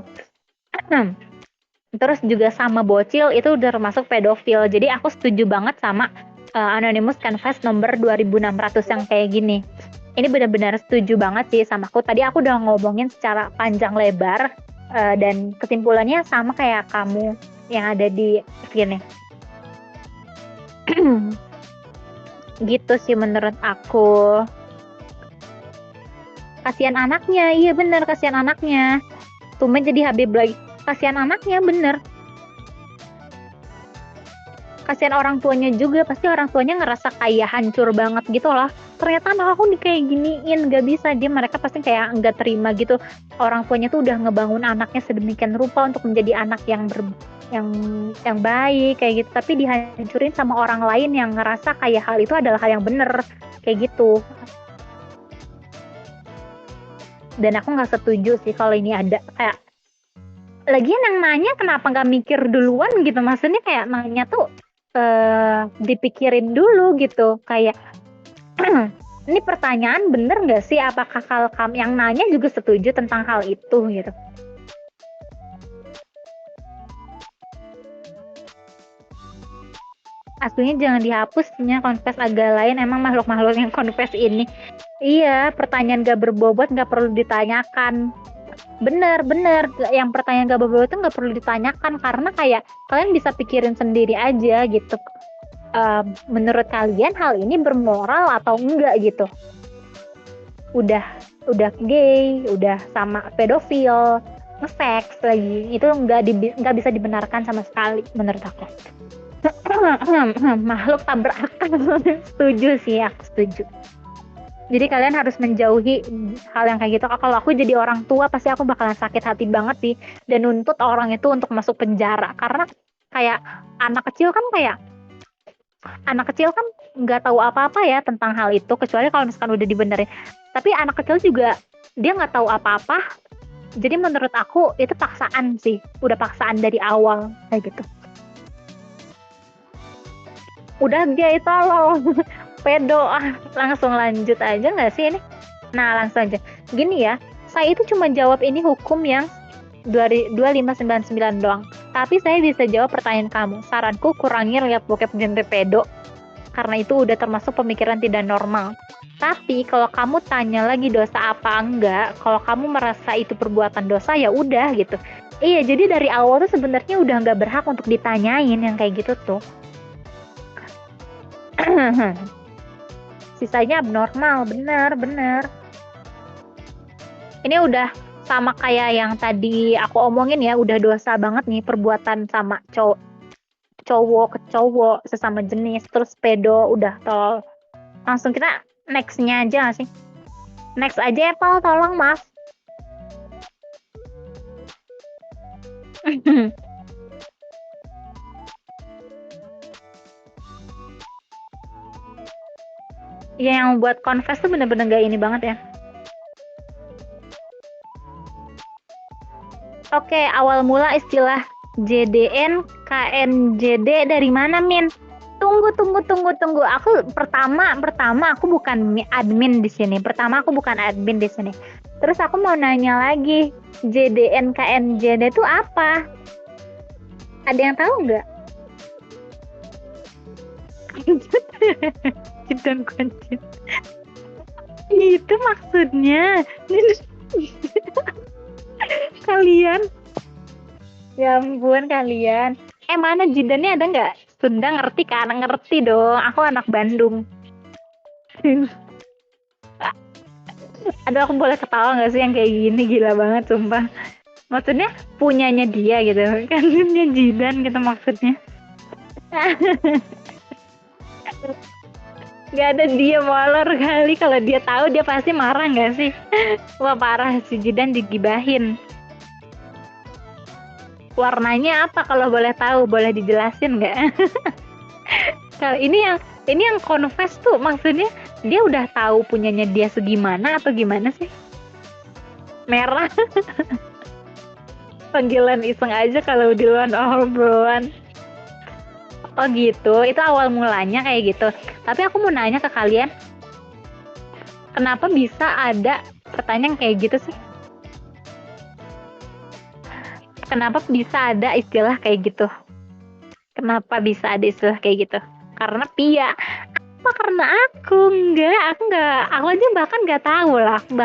Terus juga sama bocil itu udah termasuk pedofil. Jadi aku setuju banget sama Anonymous Confess nomor 2600 yang kayak gini. Ini benar-benar setuju banget sih sama aku. Tadi aku udah ngomongin secara panjang lebar, dan kesimpulannya sama kayak kamu yang ada di sini. Gitu sih menurut aku. Kasihan anaknya, iya bener, kasihan anaknya. Tumben jadi Habib lagi. Kasihan anaknya, bener. Kasihan orang tuanya juga, pasti orang tuanya ngerasa kayak hancur banget gitu loh. Ternyata anak aku kayak giniin, gak bisa. Mereka pasti kayak nggak terima gitu. Orang tuanya tuh udah ngebangun anaknya sedemikian rupa untuk menjadi anak yang baik kayak gitu, tapi dihancurin sama orang lain yang ngerasa kayak hal itu adalah hal yang bener kayak gitu. Dan aku nggak setuju sih kalau ini ada kayak, lagian yang nanya kenapa nggak mikir duluan gitu, maksudnya kayak nanya tuh dipikirin dulu gitu, kayak ini pertanyaan bener nggak sih, apakah kalau kamu yang nanya juga setuju tentang hal itu gitu. Aslinya jangan dihapusnya confess agak lain, emang makhluk-makhluk yang confess ini. Iya, pertanyaan gak berbobot gak perlu ditanyakan. Bener, yang pertanyaan gak berbobot itu gak perlu ditanyakan, karena kayak kalian bisa pikirin sendiri aja gitu. Menurut kalian hal ini bermoral atau enggak gitu. Udah gay, udah sama pedofil, nge-seks lagi, itu nggak bisa dibenarkan sama sekali menurut aku. Makhluk tak berakal. Setuju sih, aku setuju. Jadi kalian harus menjauhi hal yang kayak gitu. Kalau aku jadi orang tua pasti aku bakalan sakit hati banget sih, dan nuntut orang itu untuk masuk penjara, karena kayak anak kecil kan nggak tahu apa-apa ya tentang hal itu, kecuali kalau misalkan udah dibenerin. Tapi anak kecil juga dia nggak tahu apa-apa. Jadi menurut aku itu paksaan sih, udah paksaan dari awal kayak gitu. Udah gay tolong pedo, langsung lanjut aja nggak sih ini? Nah langsung aja gini ya, saya itu cuma jawab ini hukum yang 2599 doang, tapi saya bisa jawab pertanyaan kamu. Saranku kurangi lihat bokep genre pedo, karena itu udah termasuk pemikiran tidak normal. Tapi kalau kamu tanya lagi dosa apa enggak, kalau kamu merasa itu perbuatan dosa ya udah gitu. Iya, jadi dari awal tuh sebenarnya udah nggak berhak untuk ditanyain yang kayak gitu tuh. Sisanya abnormal, bener. Ini udah sama kayak yang tadi aku omongin ya, udah dosa banget nih perbuatan sama cowok ke cowok sesama jenis, terus pedo udah tol. Langsung kita nextnya aja gak sih? Next aja ya, Pal, tolong mas. Ya yang buat confess tuh bener-bener gak ini banget ya. Oke, awal mula istilah JDN KNJD dari mana, Min? Tunggu. Aku pertama aku bukan admin di sini. Terus aku mau nanya lagi, JDN KNJD itu apa? Ada yang tahu nggak? Jidan kunci. Itu maksudnya. Kalian. Ya ampun kalian. Mana jidannya ada nggak? Sunda ngerti kan? Ngerti dong. Aku anak Bandung. Aduh, aku boleh ketawa nggak sih yang kayak gini? Gila banget sumpah. Maksudnya punyanya dia gitu kan, punya jidan gitu maksudnya. Gak ada, dia molor kali. Kalau dia tahu dia pasti marah nggak sih? Wah parah, si jidan digibahin. Warnanya apa kalau boleh tahu? Boleh dijelasin nggak? Kalau ini yang confess tuh maksudnya dia udah tahu punyanya dia segimana atau gimana sih? Merah. Panggilan iseng aja kalau di luar obrolan. Oh gitu, itu awal mulanya kayak gitu. Tapi aku mau nanya ke kalian, kenapa bisa ada pertanyaan kayak gitu sih? Kenapa bisa ada istilah kayak gitu? Kenapa bisa ada istilah kayak gitu? Karena Pia. Apa karena aku enggak, aku aja bahkan nggak tahu lah, Aku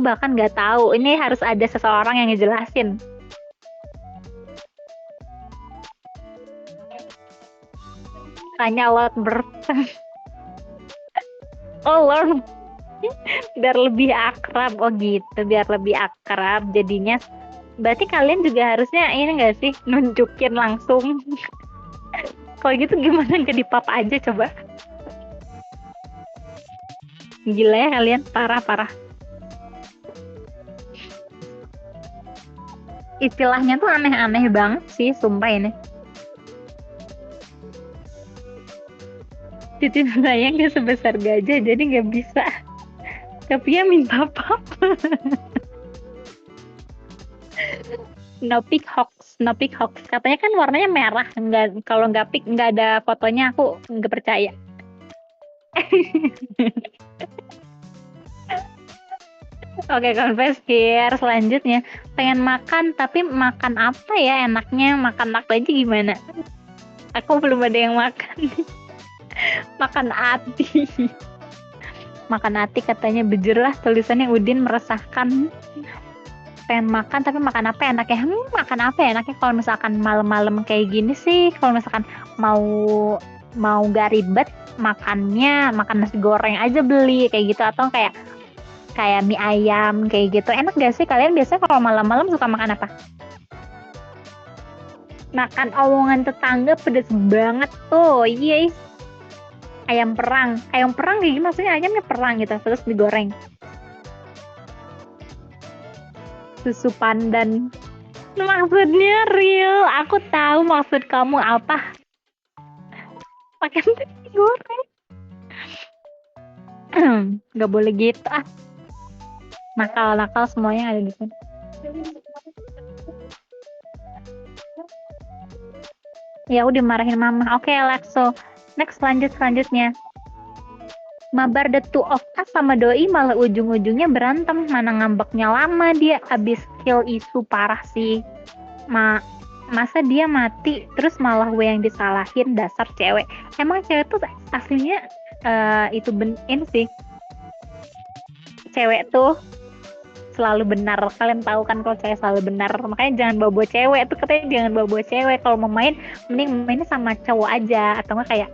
bahkan nggak tahu. Ini harus ada seseorang yang ngejelasin. Tanya Lord Bird. Oh Lord, biar lebih akrab. Oh gitu, biar lebih akrab. Jadinya, berarti kalian juga harusnya ini nggak sih, nunjukin langsung. Kalau gitu gimana nggak di pub aja coba? Gila ya kalian, parah. Istilahnya tuh aneh-aneh banget sih, sumpah ini. Titik saya nggak sebesar gajah, jadi nggak bisa. Tapi ya minta pap. No pic hoax. Katanya kan warnanya merah. Nggak, kalau nggak pic, nggak ada fotonya, aku nggak percaya. Oke, confess here. Selanjutnya, pengen makan, tapi makan apa ya enaknya? Makan apa aja gimana? Aku belum ada yang makan. Makan ati. Makan ati katanya bejir lah, tulisannya Udin meresahkan. Pengen makan, tapi makan apa enaknya? Makan apa ya enaknya kalau misalkan malam-malam kayak gini sih? Kalau misalkan mau gak ribet, makan nasi goreng aja beli kayak gitu, atau kayak mie ayam kayak gitu. Enak gak sih? Kalian biasanya kalau malam-malam suka makan apa? Makan omongan tetangga pedes banget tuh. Yes. Ayam perang kayak gimana, maksudnya ayamnya perang gitu terus digoreng. Susu pandan, maksudnya real. Aku tahu maksud kamu apa. Pakai digoreng. Nggak boleh gitu ah. Nakal semuanya ada di sini. Ya udah marahin mama. Oke, Alexo. Next, selanjutnya. Mabar the two of us sama doi malah ujung-ujungnya berantem. Mana ngambeknya lama dia, abis kill isu parah sih. Masa dia mati terus malah gue yang disalahin, dasar cewek. Emang cewek tuh aslinya itu ini sih, cewek tuh selalu benar. Kalian tahu kan kalau cewek selalu benar, makanya jangan bawa cewek tuh, katanya jangan bawa cewek. Kalau mau main mending mainnya sama cowok aja, atau enggak kayak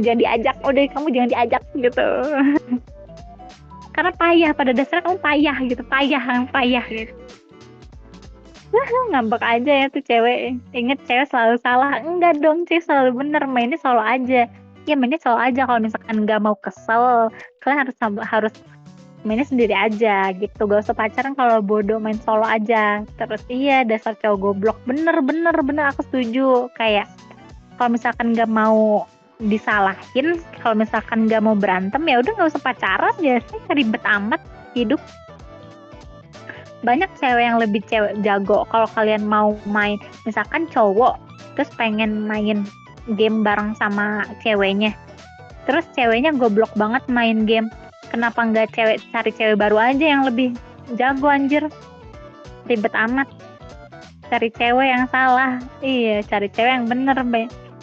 jangan diajak, udah kamu jangan diajak gitu. Karena payah, pada dasarnya kamu payah gitu, payah gitu. Ngambek aja ya tuh cewek. Ingat, cewek selalu salah. Enggak dong, cewek selalu bener, mainnya selalu aja. Ya mainnya selalu aja. Kalau misalkan nggak mau kesel, kalian harus mainnya sendiri aja gitu. Gak usah pacaran kalau bodoh, main solo aja. Terus iya, dasar cowok goblok. Bener aku setuju. Kayak kalau misalkan nggak mau disalahin, kalau misalkan nggak mau berantem, ya udah nggak usah pacaran ya sih, ribet amat hidup. Banyak cewek yang lebih cewek jago. Kalau kalian mau main, misalkan cowok terus pengen main game bareng sama ceweknya, terus ceweknya goblok banget main game, kenapa nggak cari cewek baru aja yang lebih jago, anjir, ribet amat cari cewek yang salah. Iya, cari cewek yang bener,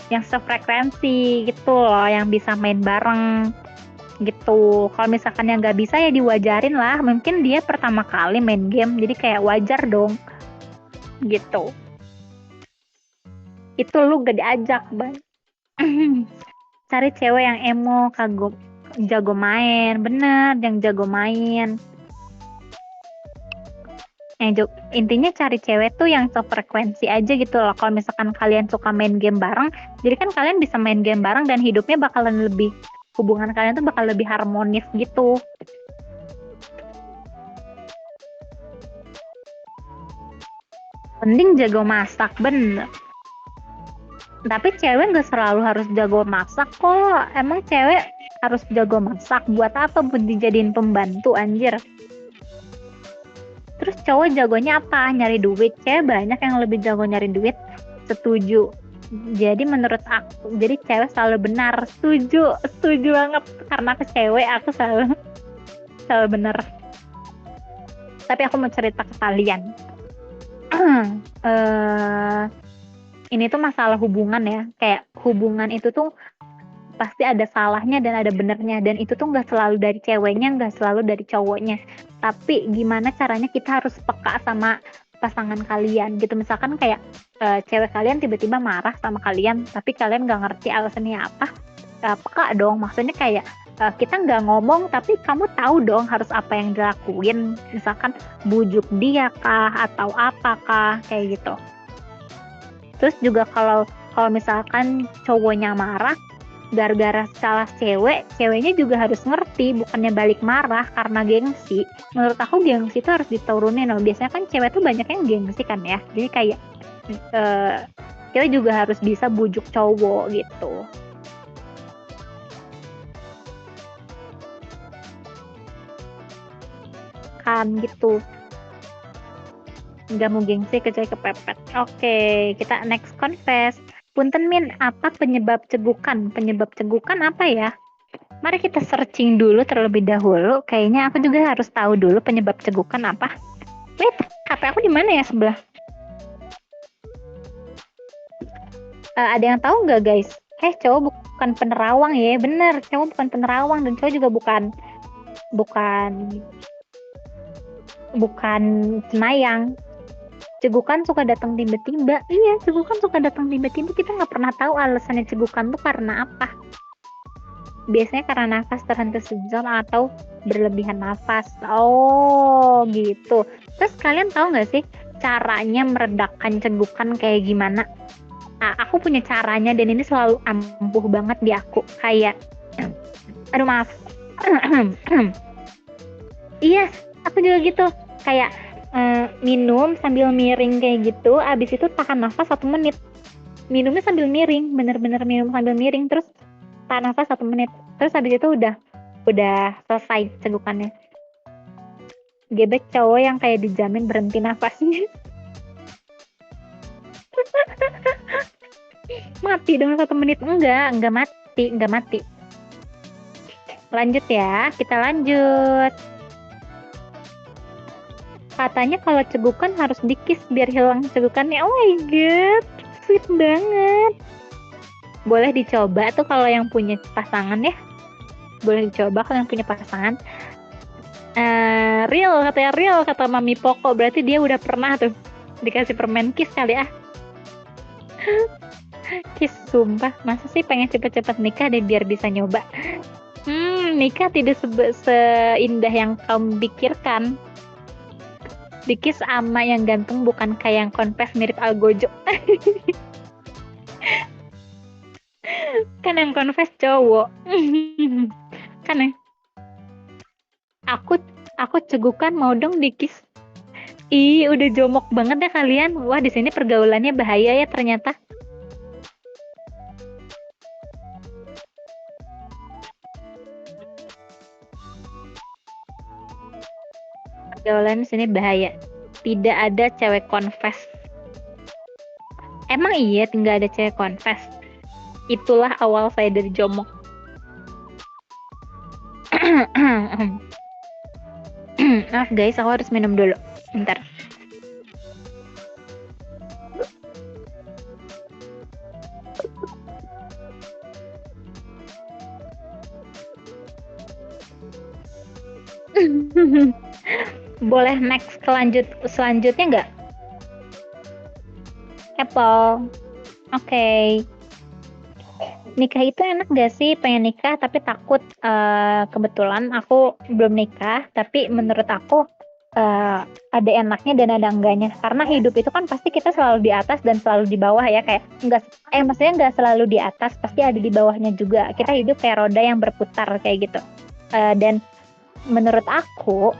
yang sefrekuensi gitu loh, yang bisa main bareng gitu. Kalau misalkan yang nggak bisa ya diwajarin lah, mungkin dia pertama kali main game, jadi kayak wajar dong gitu. Itu lu gak diajak, Bang. Cari cewek yang emo, kagum, jago main, bener, yang jago main. Intinya cari cewek tuh yang sefrekuensi aja gitu loh. Kalau misalkan kalian suka main game bareng, jadi kan kalian bisa main game bareng dan hidupnya bakalan lebih, hubungan kalian tuh bakal lebih harmonis gitu. Mending jago masak, bener. Tapi cewek gak selalu harus jago masak kok. Emang cewek harus jago masak buat apa? Buat dijadiin pembantu, anjir. Terus cowok jagonya apa? Nyari duit. Cewek banyak yang lebih jago nyari duit. Setuju. Jadi menurut aku, jadi cewek selalu benar. Setuju banget. Karena aku cewek, aku selalu benar. Tapi aku mau cerita ke kalian. Ini tuh masalah hubungan ya. Kayak hubungan itu tuh pasti ada salahnya dan ada benernya, dan itu tuh nggak selalu dari ceweknya, nggak selalu dari cowoknya. Tapi gimana caranya kita harus peka sama pasangan kalian gitu. Misalkan kayak cewek kalian tiba-tiba marah sama kalian, tapi kalian nggak ngerti alasannya apa, peka dong. Maksudnya kayak kita nggak ngomong, tapi kamu tahu dong harus apa yang dilakuin. Misalkan bujuk dia kah atau apakah kayak gitu. Terus juga kalau misalkan cowoknya marah gara-gara salah ceweknya juga harus ngerti, bukannya balik marah karena gengsi. Menurut aku gengsi itu harus diturunin loh. Biasanya kan cewek tuh banyak yang gengsi kan ya, jadi kayak cewek juga harus bisa bujuk cowok gitu kan, gitu. Nggak mau gengsi kecuali kepepet. Oke, kita next confess. Punten Min, apa penyebab cegukan? Penyebab cegukan apa ya? Mari kita searching dulu terlebih dahulu. Kayaknya aku juga harus tahu dulu penyebab cegukan apa. Wait, HP aku di mana ya sebelah? Ada yang tahu nggak guys? Cowok bukan penerawang ya, bener. Cowok bukan penerawang dan cowok juga bukan cenayang. Cegukan suka datang tiba-tiba. Iya, cegukan suka datang tiba-tiba. Kita nggak pernah tahu alasannya cegukan tuh karena apa. Biasanya karena nafas terhenti sejam atau berlebihan nafas. Oh, gitu. Terus kalian tahu nggak sih caranya meredakan cegukan kayak gimana? Aku punya caranya dan ini selalu ampuh banget di aku. Kayak, aduh maaf. Iya, aku juga gitu. Kayak minum sambil miring kayak gitu, abis itu tahan nafas 1 menit. Minumnya sambil miring, bener-bener minum sambil miring, terus tahan nafas 1 menit, terus abis itu udah selesai cegukannya. Gebek cowok yang kayak dijamin berhenti nafasnya. Mati dengan 1 menit. Enggak mati. Lanjut ya, kita lanjut. Katanya kalau cegukan harus dikis biar hilang cegukannya. Oh my god, sweet banget. Boleh dicoba tuh kalau yang punya pasangan ya. Boleh dicoba kalau yang punya pasangan. Real kata Mami Poko, berarti dia udah pernah tuh dikasih permen kiss kali ah. Kiss, sumpah, masa sih pengen cepet-cepet nikah deh biar bisa nyoba. Nikah tidak seindah yang kamu pikirkan. Dikis ama yang ganteng bukan kayak yang confess mirip Algojo. Kan yang confess cowok. Kan ya? Aku cegukan mau dong dikis. Ih, udah jomok banget ya kalian. Wah, di sini pergaulannya bahaya ya ternyata. Pergaulan di sini bahaya. Tidak ada cewek confess. Emang iya tinggal ada cewek confess. Itulah awal saya dari jomok. Maaf guys, aku harus minum dulu. Bentar. Boleh next selanjutnya nggak? Apple. Oke. Nikah itu enak gak sih? Pengen nikah tapi takut. Kebetulan aku belum nikah, tapi menurut aku ada enaknya dan ada enggaknya. Karena hidup itu kan pasti kita selalu di atas dan selalu di bawah ya, kayak maksudnya nggak selalu di atas, pasti ada di bawahnya juga. Kita hidup kayak roda yang berputar kayak gitu. Dan menurut aku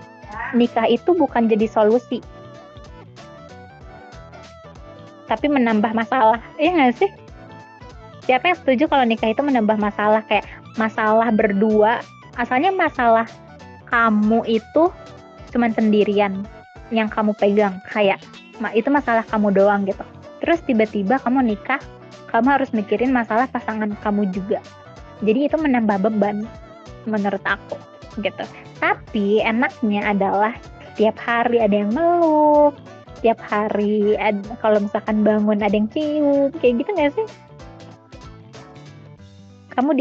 nikah itu bukan jadi solusi, tapi menambah masalah. Iya nggak sih? Siapa yang setuju kalau nikah itu menambah masalah, kayak masalah berdua, asalnya masalah kamu itu cuman sendirian yang kamu pegang, kayak itu masalah kamu doang gitu. Terus tiba-tiba kamu nikah, kamu harus mikirin masalah pasangan kamu juga. Jadi itu menambah beban menurut aku gitu. Tapi enaknya adalah tiap hari ada yang meluk, tiap hari kalau misalkan bangun ada yang cium, kayak gitu nggak sih? Kamu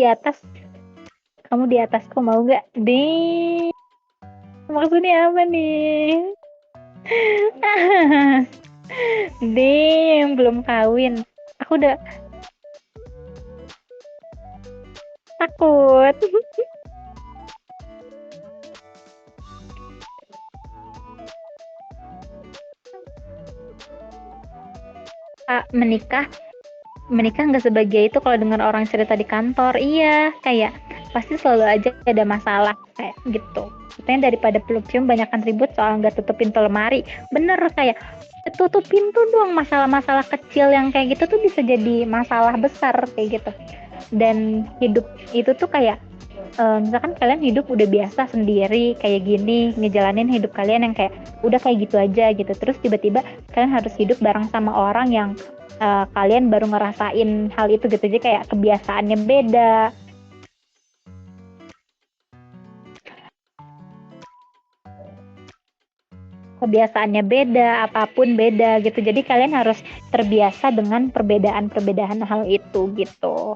di atasku mau nggak? Ding, maksudnya apa nih? Ding, belum kawin. Aku udah takut. Menikah nggak sebagai itu. Kalau dengar orang cerita di kantor, iya, kayak pasti selalu aja ada masalah kayak gitu. Katanya daripada peluk cium banyakkan ribut soal nggak tutup pintu lemari. Bener, kayak tutup pintu dong. Masalah-masalah kecil yang kayak gitu tuh bisa jadi masalah besar kayak gitu. Dan hidup itu tuh kayak misalkan kalian hidup udah biasa sendiri kayak gini, ngejalanin hidup kalian yang kayak udah kayak gitu aja gitu, terus tiba-tiba kalian harus hidup bareng sama orang yang kalian baru ngerasain hal itu gitu, jadi kayak kebiasaannya beda, apapun beda gitu, jadi kalian harus terbiasa dengan perbedaan hal itu gitu.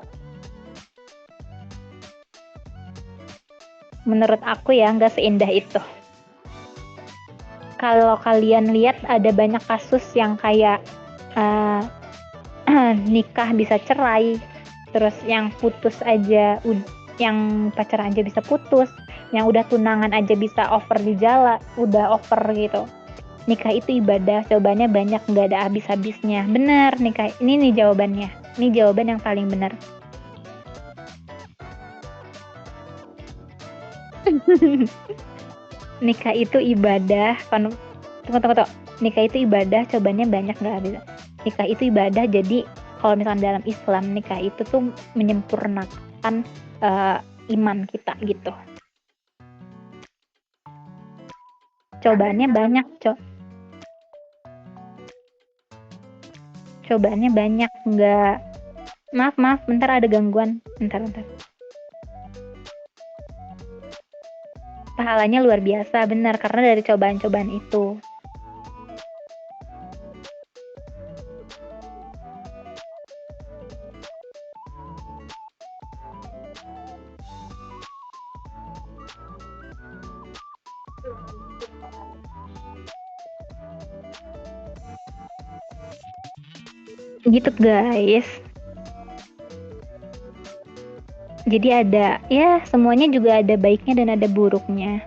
Menurut aku ya nggak seindah itu. Kalau kalian lihat ada banyak kasus yang kayak nikah bisa cerai, terus yang putus aja, yang pacaran aja bisa putus, yang udah tunangan aja bisa over di jalan, udah over gitu. Nikah itu ibadah, jawabannya banyak, nggak ada habis-habisnya. Bener, nikah ini nih jawabannya, ini jawaban yang paling benar. Nikah itu ibadah. Tunggu. Nikah itu ibadah, cobaannya banyak, nggak habis. Nikah itu ibadah, jadi kalau misalnya dalam Islam, nikah itu tuh menyempurnakan iman kita gitu. Cobaannya banyak, cobaannya banyak, nggak. Maaf, bentar ada gangguan, bentar. Pahalanya luar biasa, benar, karena dari cobaan-cobaan itu. Gitu guys. Jadi ada, ya semuanya juga ada baiknya dan ada buruknya.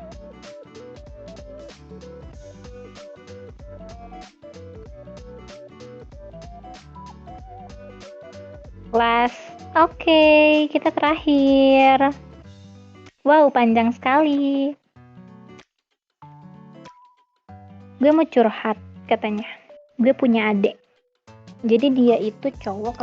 Last, oke, kita terakhir. Wow, panjang sekali. Gue mau curhat, katanya. Gue punya adik. Jadi dia itu cowok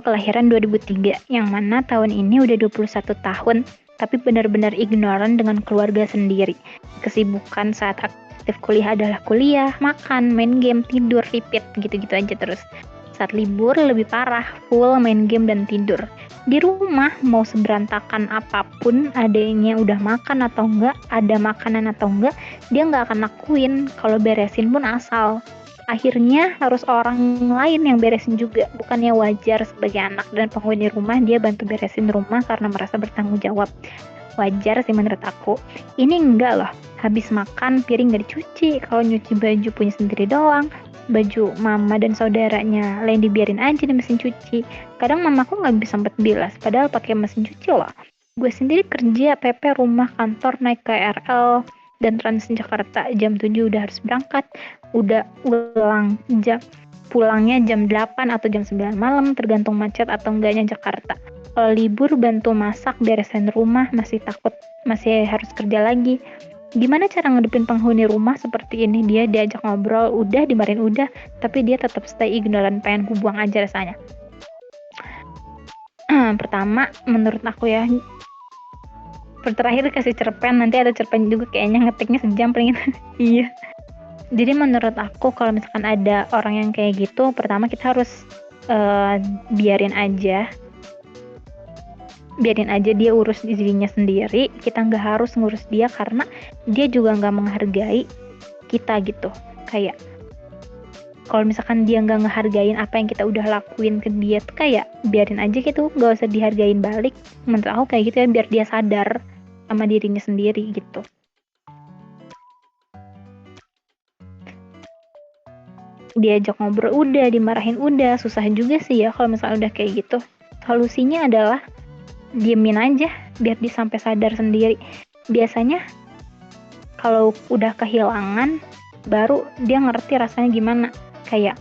kelahiran 2003, yang mana tahun ini udah 21 tahun, tapi benar-benar ignoran dengan keluarga sendiri. Kesibukan saat aktif kuliah adalah kuliah, makan, main game, tidur, repeat, gitu-gitu aja terus. Saat libur lebih parah, full main game dan tidur. Di rumah mau seberantakan apapun, adanya udah makan atau enggak, ada makanan atau enggak, dia nggak akan lakuin. Kalau beresin pun asal. Akhirnya harus orang lain yang beresin juga. Bukannya wajar sebagai anak dan penghuni rumah dia bantu beresin rumah karena merasa bertanggung jawab. Wajar sih menurut aku. Ini enggak loh. Habis makan piring nggak dicuci. Kalau nyuci baju punya sendiri doang. Baju mama dan saudaranya lain dibiarin aja di mesin cuci. Kadang mamaku nggak bisa sempat bilas, padahal pakai mesin cuci loh. Gue sendiri kerja, PP, rumah, kantor, naik KRL, dan Transjakarta jam 7 udah harus berangkat. Udah pulangnya jam 8 atau jam 9 malam, tergantung macet atau enggaknya Jakarta. Kalau libur bantu masak, beresin rumah, masih harus kerja lagi. Gimana cara ngadepin penghuni rumah seperti ini? Dia diajak ngobrol, udah dimarahin udah, tapi dia tetap stay ignoran, pengen ku buang aja rasanya. Pertama, menurut aku ya, terakhir kasih cerpen, nanti ada cerpen juga kayaknya ngetiknya sejam paling. Iya. Jadi menurut aku kalau misalkan ada orang yang kayak gitu, pertama kita harus biarin aja dia urus dirinya sendiri. Kita nggak harus ngurus dia karena dia juga nggak menghargai kita gitu. Kayak kalau misalkan dia nggak ngehargain apa yang kita udah lakuin ke dia tuh kayak biarin aja gitu, nggak usah dihargain balik. Menurut aku kayak gitu ya, biar dia sadar sama dirinya sendiri gitu. Diajak ngobrol udah, dimarahin udah, susah juga sih ya kalau misalnya udah kayak gitu. Solusinya adalah diemin aja biar dia sampai sadar sendiri. Biasanya kalau udah kehilangan baru dia ngerti rasanya gimana, kayak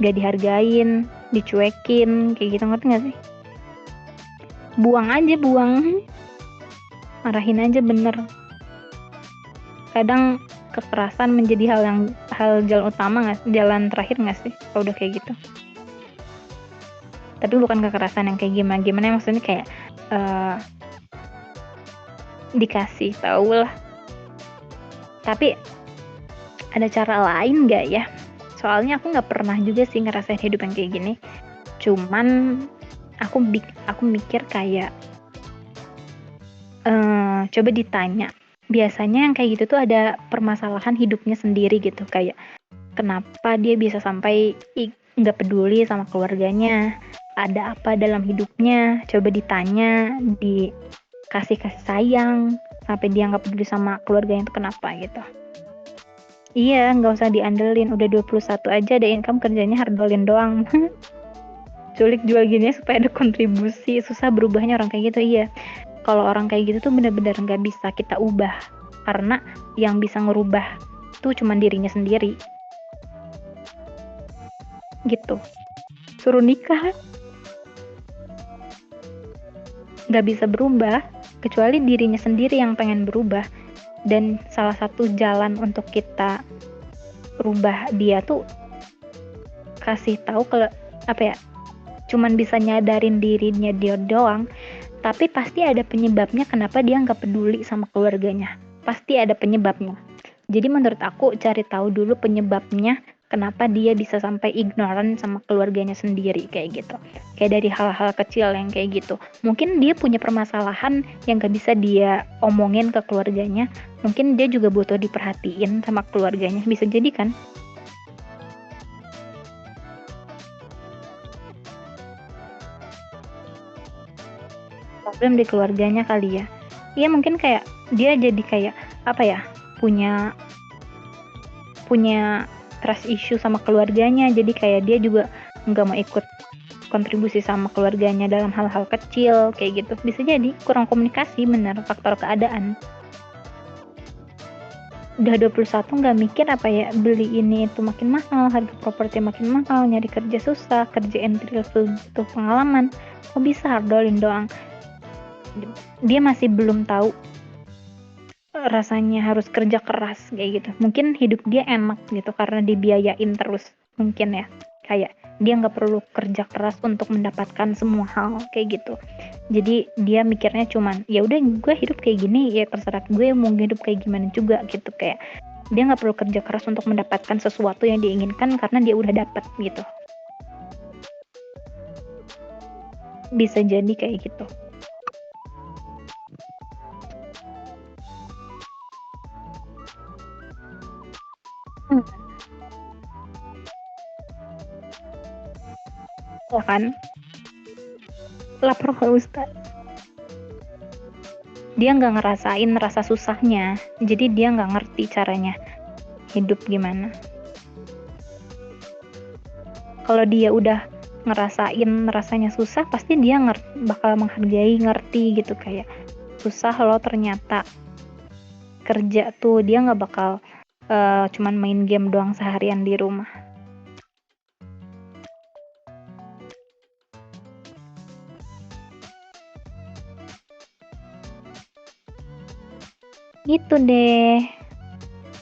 gak dihargain, dicuekin, kayak gitu, ngerti gak sih? Buang, marahin aja bener. Kadang kekerasan menjadi hal jalan utama jalan terakhir nggak sih kalau udah kayak gitu. Tapi bukan kekerasan yang kayak gimana maksudnya kayak dikasih tahu lah. Tapi ada cara lain nggak ya? Soalnya aku nggak pernah juga sih ngerasain hidup yang kayak gini. Cuman aku mikir kayak coba ditanya. Biasanya yang kayak gitu tuh ada permasalahan hidupnya sendiri gitu, kayak kenapa dia bisa sampai nggak peduli sama keluarganya, ada apa dalam hidupnya, coba ditanya, dikasih sayang, sampai dia nggak peduli sama keluarganya itu kenapa gitu. Iya, nggak usah diandelin, udah 21 aja ada income, kerjanya hardolin doang. Culik jual gini supaya ada kontribusi, susah berubahnya orang kayak gitu. Iya, kalau orang kayak gitu tuh benar-benar nggak bisa kita ubah, karena yang bisa ngerubah tuh cuma dirinya sendiri gitu. Suruh nikah nggak bisa berubah kecuali dirinya sendiri yang pengen berubah. Dan salah satu jalan untuk kita rubah dia tuh kasih tahu ke cuman bisa nyadarin dirinya dia doang, tapi pasti ada penyebabnya kenapa dia nggak peduli sama keluarganya, pasti ada penyebabnya. Jadi menurut aku cari tahu dulu penyebabnya kenapa dia bisa sampai ignoran sama keluarganya sendiri kayak gitu. Kayak dari hal-hal kecil yang kayak gitu. Mungkin dia punya permasalahan yang gak bisa dia omongin ke keluarganya. Mungkin dia juga butuh diperhatiin sama keluarganya. Bisa jadi kan? Problem di keluarganya kali ya. Iya mungkin kayak dia jadi kayak punya trust issue sama keluarganya, jadi kayak dia juga nggak mau ikut kontribusi sama keluarganya dalam hal-hal kecil kayak gitu. Bisa jadi kurang komunikasi, bener, faktor keadaan. Udah 21 nggak mikir apa ya, beli ini itu makin mahal, harga properti makin mahal, nyari kerja susah, kerja entry level butuh pengalaman, kok bisa hardolin doang. Dia masih belum tahu rasanya harus kerja keras kayak gitu. Mungkin hidup dia enak gitu karena dibiayain terus, mungkin ya, kayak dia nggak perlu kerja keras untuk mendapatkan semua hal kayak gitu. Jadi dia mikirnya cuman ya udah gue hidup kayak gini, ya terserah gue mau hidup kayak gimana juga gitu. Kayak dia nggak perlu kerja keras untuk mendapatkan sesuatu yang diinginkan karena dia udah dapat gitu. Bisa jadi kayak gitu. Ya kan, lapor ke Ustaz. Dia nggak ngerasain rasa susahnya, jadi dia nggak ngerti caranya hidup gimana. Kalau dia udah ngerasain rasanya susah, pasti dia bakal menghargai, ngerti gitu, kayak susah loh ternyata kerja tuh. Dia nggak bakal cuman main game doang seharian di rumah. Gitu deh.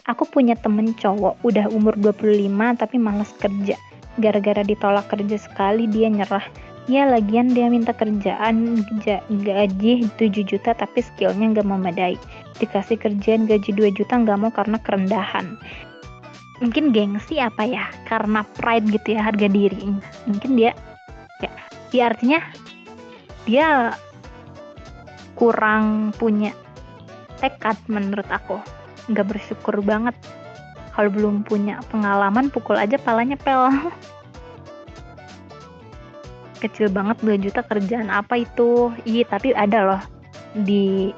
Aku punya temen cowok udah umur 25 tapi malas kerja. Gara-gara ditolak kerja sekali dia nyerah. Ya lagian dia minta kerjaan gaji 7 juta tapi skillnya nggak memadai. Dikasih kerjaan gaji 2 juta nggak mau karena kerendahan. Mungkin gengsi apa ya? Karena pride gitu ya, harga diri. Mungkin dia artinya dia kurang punya tekad menurut aku. Nggak bersyukur banget. Kalau belum punya pengalaman, pukul aja palanya pel. Kecil banget 2 juta kerjaan apa itu? Iya, tapi ada loh di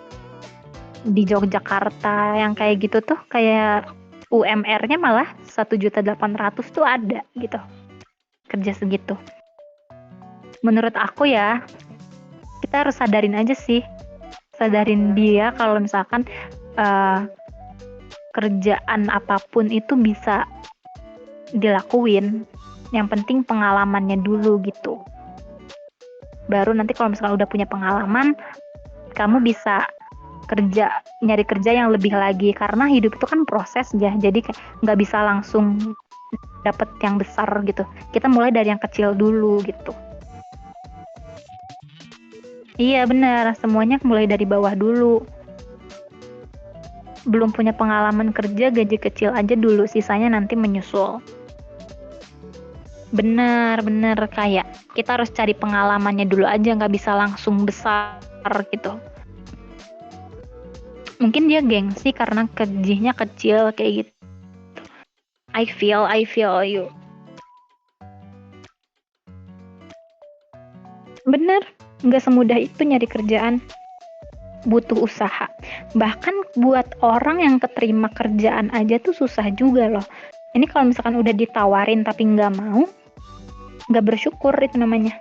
Yogyakarta yang kayak gitu tuh, kayak UMR-nya malah 1.800.000 tuh ada gitu. Kerja segitu. Menurut aku ya, kita harus sadarin aja sih. Sadarin dia kalau misalkan kerjaan apapun itu bisa dilakuin. Yang penting pengalamannya dulu gitu. Baru nanti kalau misalkan udah punya pengalaman, kamu bisa nyari kerja yang lebih lagi, karena hidup itu kan proses ya, jadi nggak bisa langsung dapet yang besar gitu. Kita mulai dari yang kecil dulu gitu. Iya benar, semuanya mulai dari bawah dulu. Belum punya pengalaman kerja, gaji kecil aja dulu, sisanya nanti menyusul. Bener, kayak kita harus cari pengalamannya dulu aja, nggak bisa langsung besar gitu. Mungkin dia gengsi karena gajinya kecil kayak gitu. I feel you. Bener, nggak semudah itu nyari kerjaan. Butuh usaha. Bahkan buat orang yang keterima kerjaan aja tuh susah juga loh. Ini kalau misalkan udah ditawarin tapi nggak mau, nggak bersyukur itu namanya.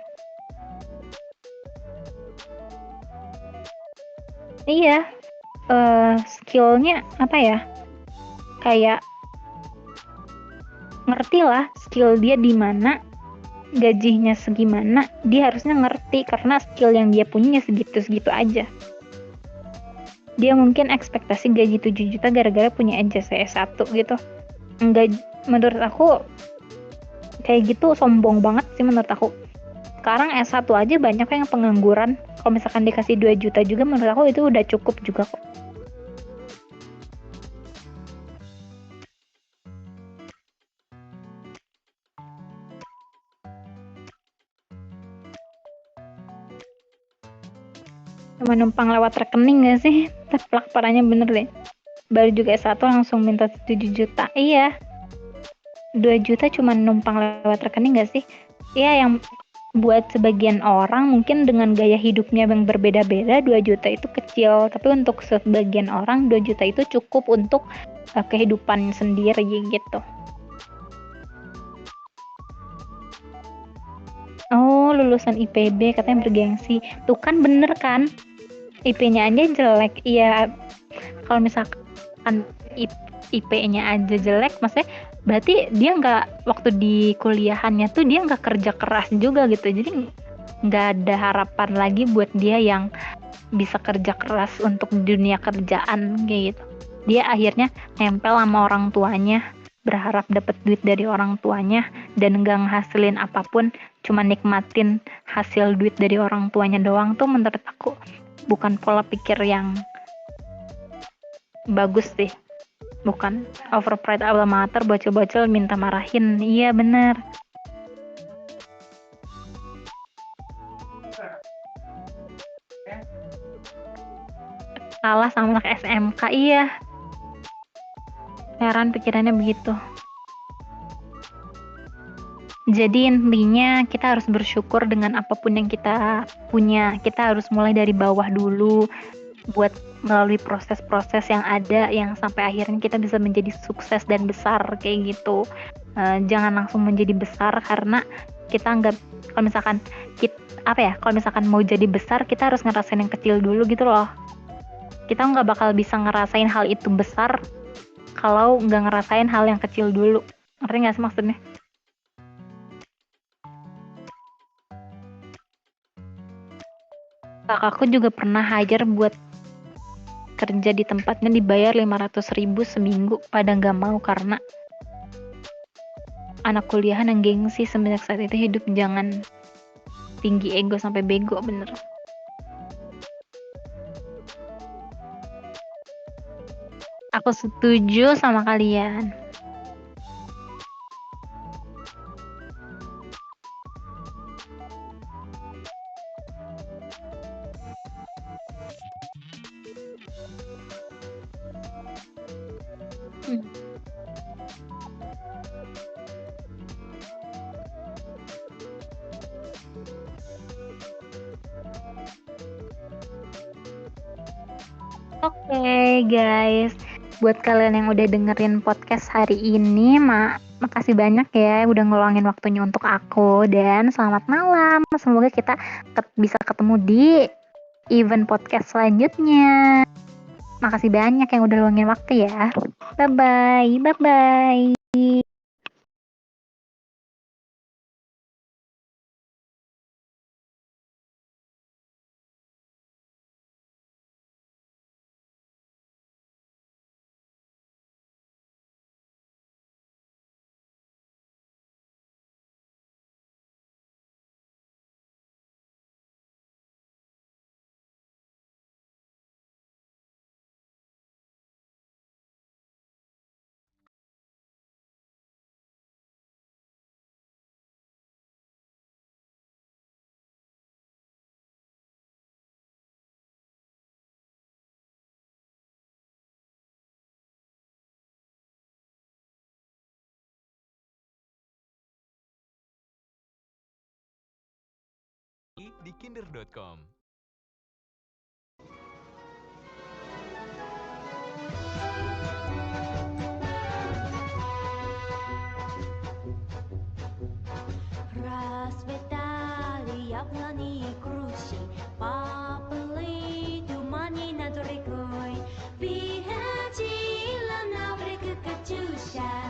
Iya, skillnya apa ya, kayak ngerti lah skill dia di mana, gajinya segimana, dia harusnya ngerti karena skill yang dia punya segitu-segitu aja. Dia mungkin ekspektasi gaji 7 juta gara-gara punya ijazah S1 gitu. Enggak, menurut aku kayak gitu sombong banget sih menurut aku. Sekarang S1 aja banyak yang pengangguran. Kalau misalkan dikasih 2 juta juga, menurut aku itu udah cukup juga kok. Cuma numpang lewat rekening gak sih? Teplak parahnya bener deh. Baru juga S1 langsung minta 7 juta. Iya. 2 juta cuma numpang lewat rekening gak sih? Iya, yang buat sebagian orang mungkin dengan gaya hidupnya yang berbeda-beda 2 juta itu kecil, tapi untuk sebagian orang 2 juta itu cukup untuk kehidupan sendiri gitu. Oh, lulusan IPB katanya bergengsi. Tuh kan bener kan? IP-nya aja jelek. Iya, kalau misalkan IP-nya aja jelek, maksudnya berarti dia nggak, waktu di kuliahannya tuh dia nggak kerja keras juga gitu. Jadi nggak ada harapan lagi buat dia yang bisa kerja keras untuk dunia kerjaan kayak gitu. Dia akhirnya nempel sama orang tuanya, berharap dapat duit dari orang tuanya dan nggak ngehasilin apapun, cuma nikmatin hasil duit dari orang tuanya doang. Tuh menurut aku bukan pola pikir yang bagus sih. Bukan overpride alma mater, bocil-bocil minta marahin. Iya bener, salah sama anak SMK. Iya, heran pikirannya begitu. Jadi intinya kita harus bersyukur dengan apapun yang kita punya. Kita harus mulai dari bawah dulu buat melalui proses-proses yang ada, yang sampai akhirnya kita bisa menjadi sukses dan besar kayak gitu. Jangan langsung menjadi besar karena kita nggak, kalau misalkan kita, apa ya, kalau misalkan mau jadi besar kita harus ngerasain yang kecil dulu gitu loh. Kita nggak bakal bisa ngerasain hal itu besar kalau nggak ngerasain hal yang kecil dulu. Ngerti nggak sih maksudnya? Kakakku juga pernah hire buat kerja di tempatnya, dibayar 500.000 seminggu, pada nggak mau karena anak kuliahan yang gengsi. Semenjak saat itu hidup jangan tinggi ego sampai bego, bener. Aku setuju sama kalian. Hmm. Oke, guys, buat kalian yang udah dengerin podcast hari ini, makasih banyak ya udah ngeluangin waktunya untuk aku, dan selamat malam. Semoga kita bisa ketemu di event podcast selanjutnya. Makasih banyak yang udah luangin waktu ya. Bye bye. Bye bye. di kinder.com. Расцветали яблони и груши, поплыли туманы над рекой, приходила на берег Катюша.